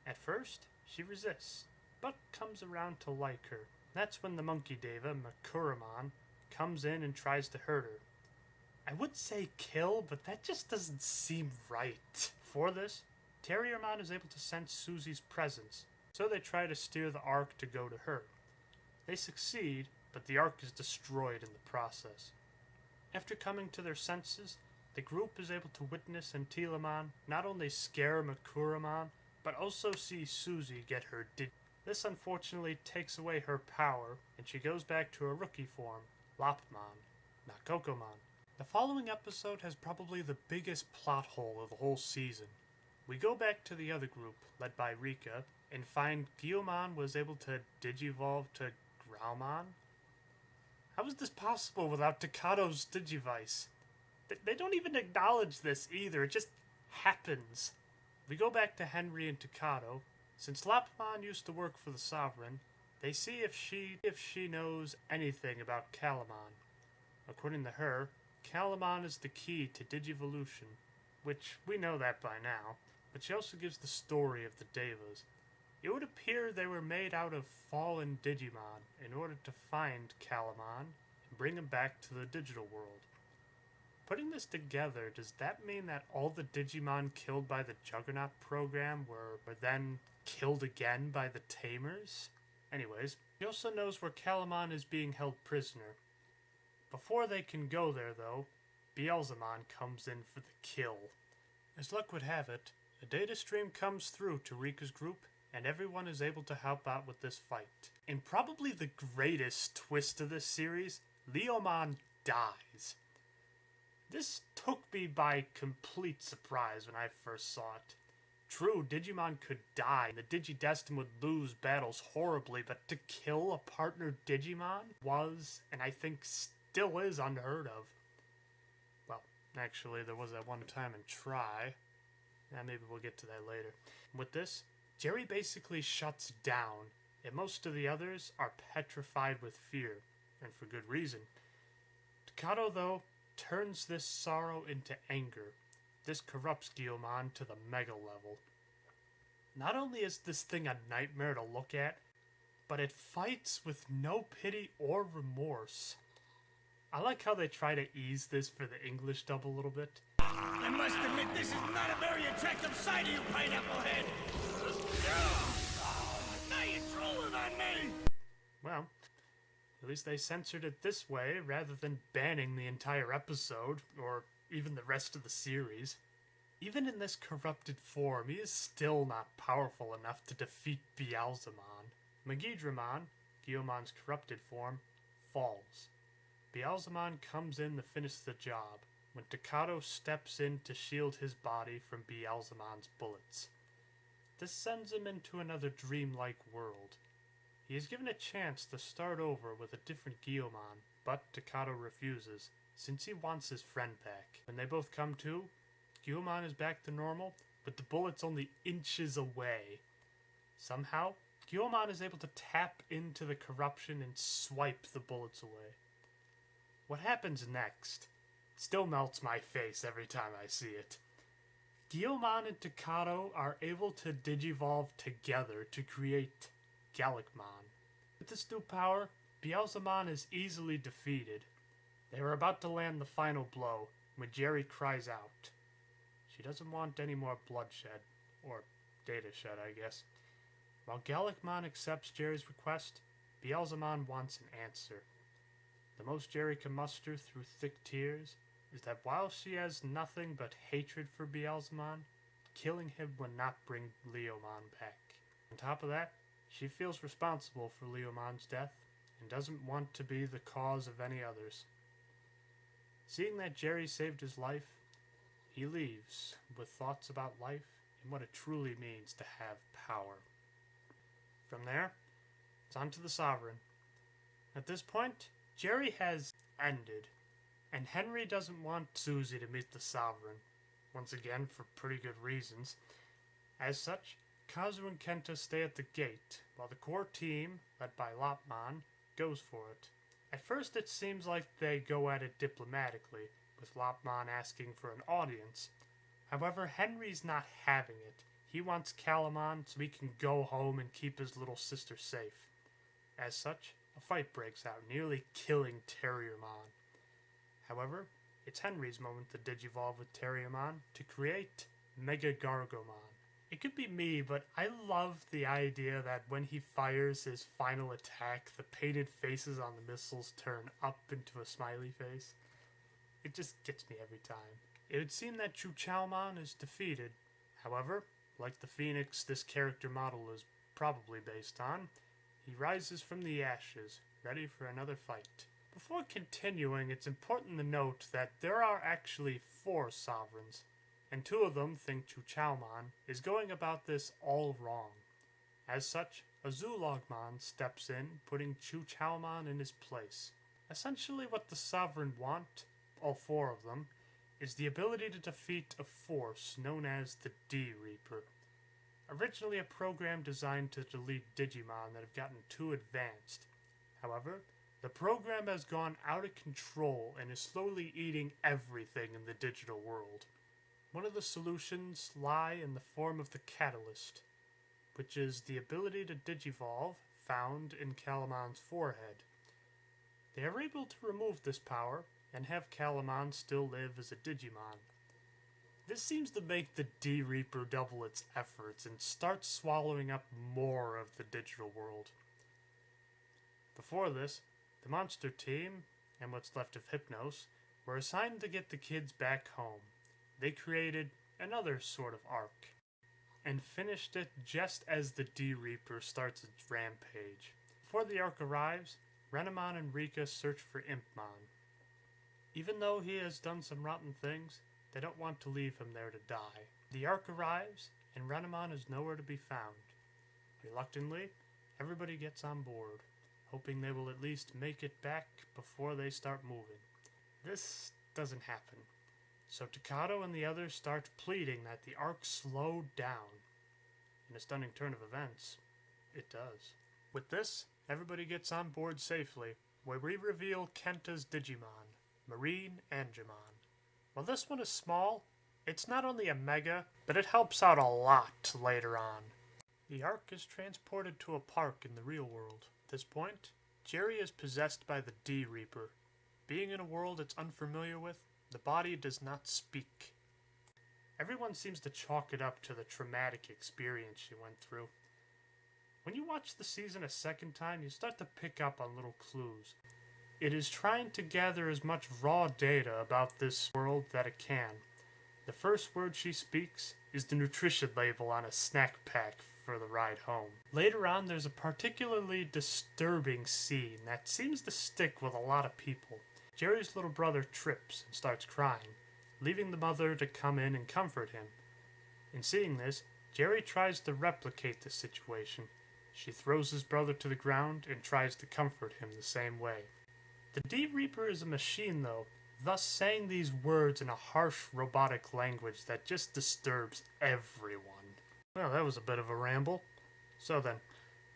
At first, she resists, but comes around to like her. That's when the monkey Deva, Makuramon, comes in and tries to hurt her. I would say kill, but that just doesn't seem right. For this, Terriermon is able to sense Susie's presence, so they try to steer the arc to go to her. They succeed, but the arc is destroyed in the process. After coming to their senses, the group is able to witness Antilamon not only scare Makuramon, but also see Susie get her This unfortunately takes away her power, and she goes back to her rookie form, Lopmon, not Kokomon. The following episode has probably the biggest plot hole of the whole season. We go back to the other group, led by Rika, and find Gilman'S was able to digivolve to Graumon. How is this possible without Takato's digivice? They don't even acknowledge this either, it just happens. We go back to Henry and Takato. Since Lopmon used to work for the Sovereign, they see if she knows anything about Calamon. According to her, Calamon is the key to Digivolution, which we know that by now, but she also gives the story of the Devas. It would appear they were made out of fallen Digimon in order to find Calamon and bring him back to the digital world. Putting this together, does that mean that all the Digimon killed by the Juggernaut program were then killed again by the Tamers? Anyways, he also knows where Calamon is being held prisoner. Before they can go there, though, Beelzemon comes in for the kill. As luck would have it, a data stream comes through to Rika's group, and everyone is able to help out with this fight. In probably the greatest twist of this series, Leomon dies. This took me by complete surprise when I first saw it. True, Digimon could die, and the Digidestined would lose battles horribly, but to kill a partner Digimon was, and I think still is, unheard of. Well, actually, there was that one time in Try. Maybe we'll get to that later. With this, Jerry basically shuts down, and most of the others are petrified with fear, and for good reason. Takato, though, turns this sorrow into anger. This corrupts Gilman'S to the mega level. Not only is this thing a nightmare to look at, but it fights with no pity or remorse. I like how they try to ease this for the English dub a little bit. I must admit, this is not a very attractive sight of you, Pineapple Head! Now you're trolling on me! Well, at least they censored it this way rather than banning the entire episode, or even the rest of the series. Even in this corrupted form, he is still not powerful enough to defeat Beelzemon. Magidramon, Gilman'S corrupted form, falls. Beelzemon comes in to finish the job, when Takato steps in to shield his body from Beelzemon's bullets. This sends him into another dreamlike world. He is given a chance to start over with a different Gilman, but Takato refuses, since he wants his friend back. When they both come to, Gilman is back to normal, with the bullets only inches away. Somehow, Gilman is able to tap into the corruption and swipe the bullets away. What happens next still melts my face every time I see it. Gilman and Takato are able to digivolve together to create Gallicmon. With this new power, Beelzemon is easily defeated. They are about to land the final blow when Jerry cries out. She doesn't want any more bloodshed, or data shed, I guess. While Gallicmon accepts Jerry's request, Beelzemon wants an answer. The most Jerry can muster through thick tears is that while she has nothing but hatred for Beelzemon, killing him would not bring Leomon back. On top of that, she feels responsible for Leomon's death and doesn't want to be the cause of any others. Seeing that Jerry saved his life, he leaves with thoughts about life and what it truly means to have power. From there, it's on to the Sovereign. At this point, Jerry has ended, and Henry doesn't want Susie to meet the Sovereign, once again for pretty good reasons. As such, Kazu and Kenta stay at the gate, while the core team, led by Lopmon, goes for it. At first it seems like they go at it diplomatically, with Lopmon asking for an audience. However, Henry's not having it. He wants Calamon so he can go home and keep his little sister safe. As such, a fight breaks out, nearly killing Terriermon. However, it's Henry's moment to digivolve with Terriermon to create Mega Gargomon. It could be me, but I love the idea that when he fires his final attack, the painted faces on the missiles turn up into a smiley face. It just gets me every time. It would seem that Chuchalmon is defeated. However, like the Phoenix this character model is probably based on, he rises from the ashes, ready for another fight. Before continuing, it's important to note that there are actually 4 sovereigns, and 2 of them think Chuchalmon is going about this all wrong. As such, a Zulogmon steps in, putting Chuchalmon in his place. Essentially what the Sovereign want, all 4 of them, is the ability to defeat a force known as the D-Reaper. Originally a program designed to delete Digimon that have gotten too advanced. However, the program has gone out of control and is slowly eating everything in the digital world. One of the solutions lie in the form of the Catalyst, which is the ability to digivolve found in Calamon's forehead. They are able to remove this power and have Calamon still live as a Digimon. This seems to make the D-Reaper double its efforts and start swallowing up more of the digital world. Before this, the monster team, and what's left of Hypnos, were assigned to get the kids back home. They created another sort of arc, and finished it just as the D-Reaper starts its rampage. Before the arc arrives, Ranaman and Rika search for Impmon. Even though he has done some rotten things, they don't want to leave him there to die. The arc arrives, and Ranaman is nowhere to be found. Reluctantly, everybody gets on board, hoping they will at least make it back before they start moving. This doesn't happen, so Takato and the others start pleading that the arc slow down. In a stunning turn of events, it does. With this, everybody gets on board safely, where we reveal Kenta's Digimon, Marine Angemon. While this one is small, it's not only a mega, but it helps out a lot later on. The arc is transported to a park in the real world. At this point, Jerry is possessed by the D-Reaper. Being in a world it's unfamiliar with, the body does not speak. Everyone seems to chalk it up to the traumatic experience she went through. When you watch the season a second time, you start to pick up on little clues. It is trying to gather as much raw data about this world that it can. The first word she speaks is the nutrition label on a snack pack for the ride home. Later on, there's a particularly disturbing scene that seems to stick with a lot of people. Jerry's little brother trips and starts crying, leaving the mother to come in and comfort him. In seeing this, Jerry tries to replicate the situation. She throws his brother to the ground and tries to comfort him the same way. The D-Reaper is a machine, though, thus saying these words in a harsh robotic language that just disturbs everyone. Well, that was a bit of a ramble. So then,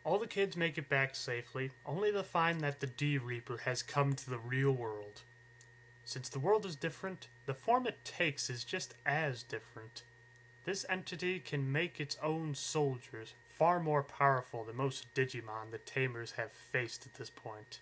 all the kids make it back safely, only to find that the D-Reaper has come to the real world. Since the world is different, the form it takes is just as different. This entity can make its own soldiers, far more powerful than most Digimon the Tamers have faced at this point.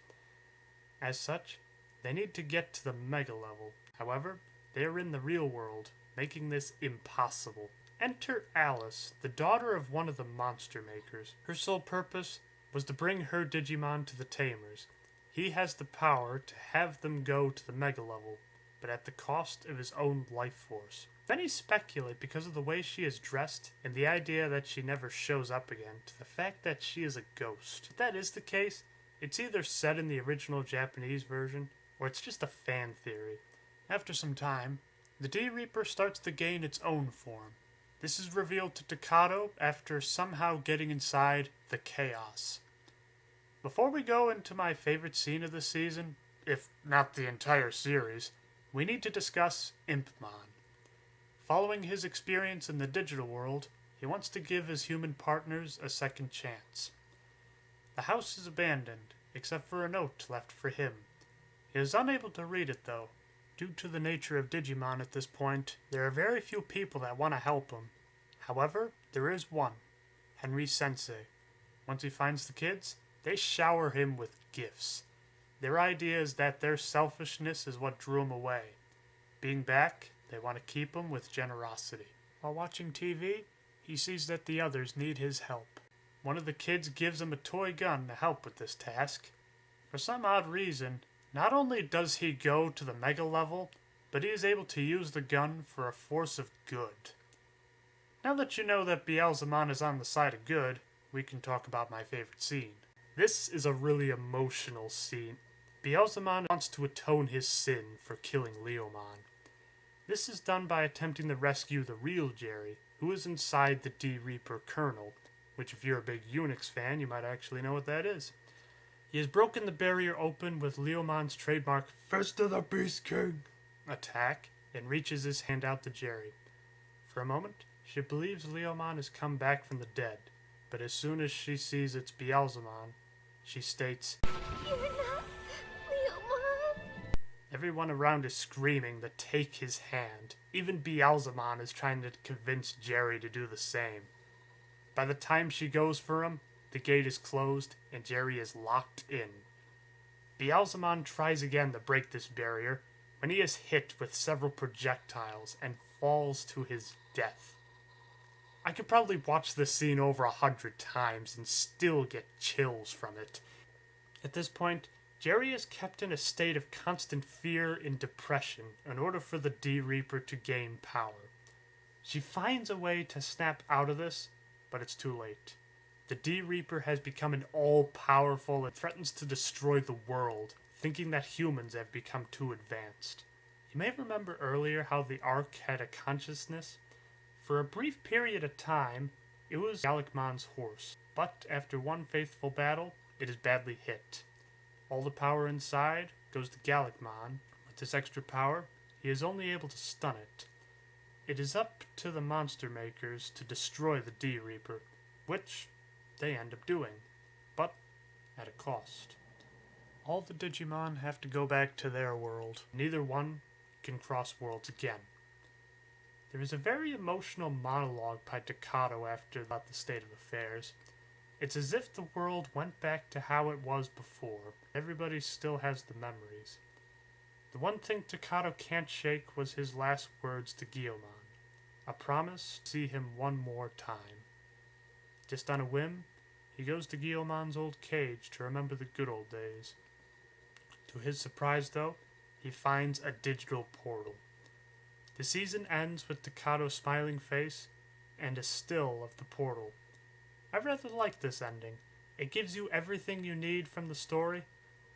As such, they need to get to the Mega level. However, they are in the real world, making this impossible. Enter Alice, the daughter of one of the monster makers. Her sole purpose was to bring her Digimon to the Tamers. He has the power to have them go to the Mega level, but at the cost of his own life force. Many speculate because of the way she is dressed and the idea that she never shows up again to the fact that she is a ghost. If that is the case, it's either said in the original Japanese version, or it's just a fan theory. After some time, the D-Reaper starts to gain its own form. This is revealed to Takato after somehow getting inside the chaos. Before we go into my favorite scene of the season, if not the entire series, we need to discuss Impmon. Following his experience in the digital world, he wants to give his human partners a second chance. The house is abandoned, except for a note left for him. He is unable to read it, though. Due to the nature of Digimon at this point, there are very few people that want to help him. However, there is one, Henry Sensei. Once he finds the kids, they shower him with gifts. Their idea is that their selfishness is what drew him away. Being back, they want to keep him with generosity. While watching TV, he sees that the others need his help. One of the kids gives him a toy gun to help with this task. For some odd reason, not only does he go to the Mega level, but he is able to use the gun for a force of good. Now that you know that Beelzemon is on the side of good, we can talk about my favorite scene. This is a really emotional scene. Beelzemon wants to atone his sin for killing Leomon. This is done by attempting to rescue the real Jerry, who is inside the D-Reaper kernel, which if you're a big Unix fan, you might actually know what that is. He has broken the barrier open with Leomon's trademark First of the Beast King attack and reaches his hand out to Jerry. For a moment, she believes Leomon has come back from the dead, but as soon as she sees it's Beelzemon, she states, You're not Leomon. Everyone around is screaming to take his hand. Even Beelzemon is trying to convince Jerry to do the same. By the time she goes for him, the gate is closed and Jerry is locked in. Beelzemon tries again to break this barrier, when he is hit with several projectiles and falls to his death. I could probably watch this scene over 100 times and still get chills from it. At this point, Jerry is kept in a state of constant fear and depression in order for the D-Reaper to gain power. She finds a way to snap out of this, but it's too late. The D-Reaper has become an all-powerful and threatens to destroy the world, thinking that humans have become too advanced. You may remember earlier how the Ark had a consciousness. For a brief period of time, it was Gilman'S horse, but after one faithful battle, it is badly hit. All the power inside goes to Gilman. With this extra power, he is only able to stun it. It is up to the monster makers to destroy the D-Reaper, which they end up doing, but at a cost. All the Digimon have to go back to their world. Neither one can cross worlds again. There is a very emotional monologue by Takato after the state of affairs. It's as if the world went back to how it was before. Everybody still has the memories. The one thing Takato can't shake was his last words to Gilman. A promise to see him one more time. Just on a whim, he goes to Gilman's old cage to remember the good old days. To his surprise, though, he finds a digital portal. The season ends with Takato's smiling face and a still of the portal. I rather like this ending. It gives you everything you need from the story,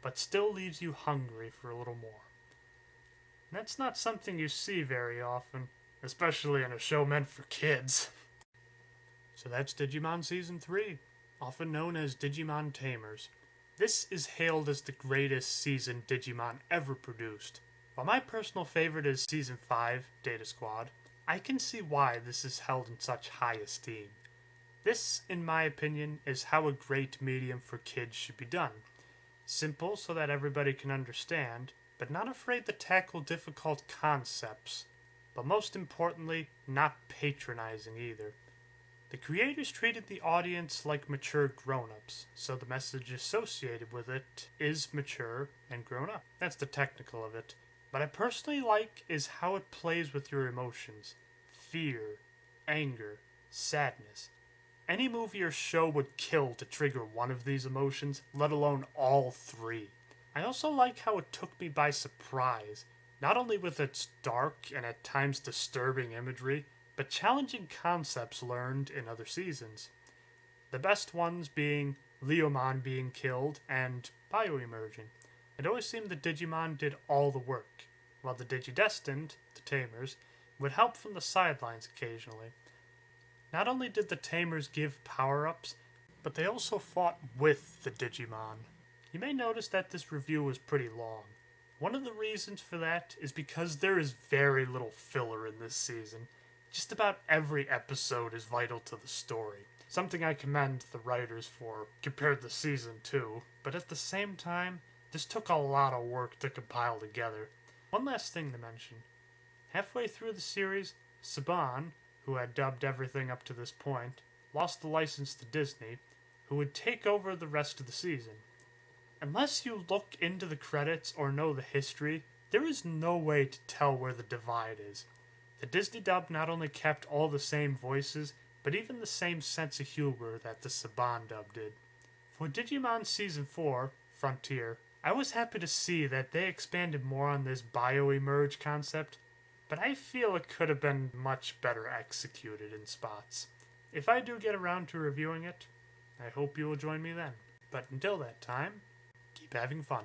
but still leaves you hungry for a little more. And that's not something you see very often, especially in a show meant for kids. So that's Digimon Season 3, often known as Digimon Tamers. This is hailed as the greatest season Digimon ever produced. While my personal favorite is Season 5, Data Squad, I can see why this is held in such high esteem. This, in my opinion, is how a great medium for kids should be done. Simple so that everybody can understand, but not afraid to tackle difficult concepts. But most importantly, not patronizing either. The creators treated the audience like mature grown-ups, so the message associated with it is mature and grown-up. That's the technical of it. What I personally like is how it plays with your emotions. Fear, anger, sadness. Any movie or show would kill to trigger one of these emotions, let alone all three. I also like how it took me by surprise, not only with its dark and at times disturbing imagery, but challenging concepts learned in other seasons. The best ones being Leomon being killed and bioemerging. It always seemed the Digimon did all the work, while the Digidestined, the Tamers, would help from the sidelines occasionally. Not only did the Tamers give power-ups, but they also fought with the Digimon. You may notice that this review was pretty long. One of the reasons for that is because there is very little filler in this season. Just about every episode is vital to the story. Something I commend the writers for, compared to Season 2. But at the same time, this took a lot of work to compile together. One last thing to mention. Halfway through the series, Saban, who had dubbed everything up to this point, lost the license to Disney, who would take over the rest of the season. Unless you look into the credits or know the history, there is no way to tell where the divide is. The Disney dub not only kept all the same voices, but even the same sense of humor that the Saban dub did. For Digimon Season 4, Frontier, I was happy to see that they expanded more on this bioemerge concept, but I feel it could have been much better executed in spots. If I do get around to reviewing it, I hope you will join me then. But until that time, keep having fun.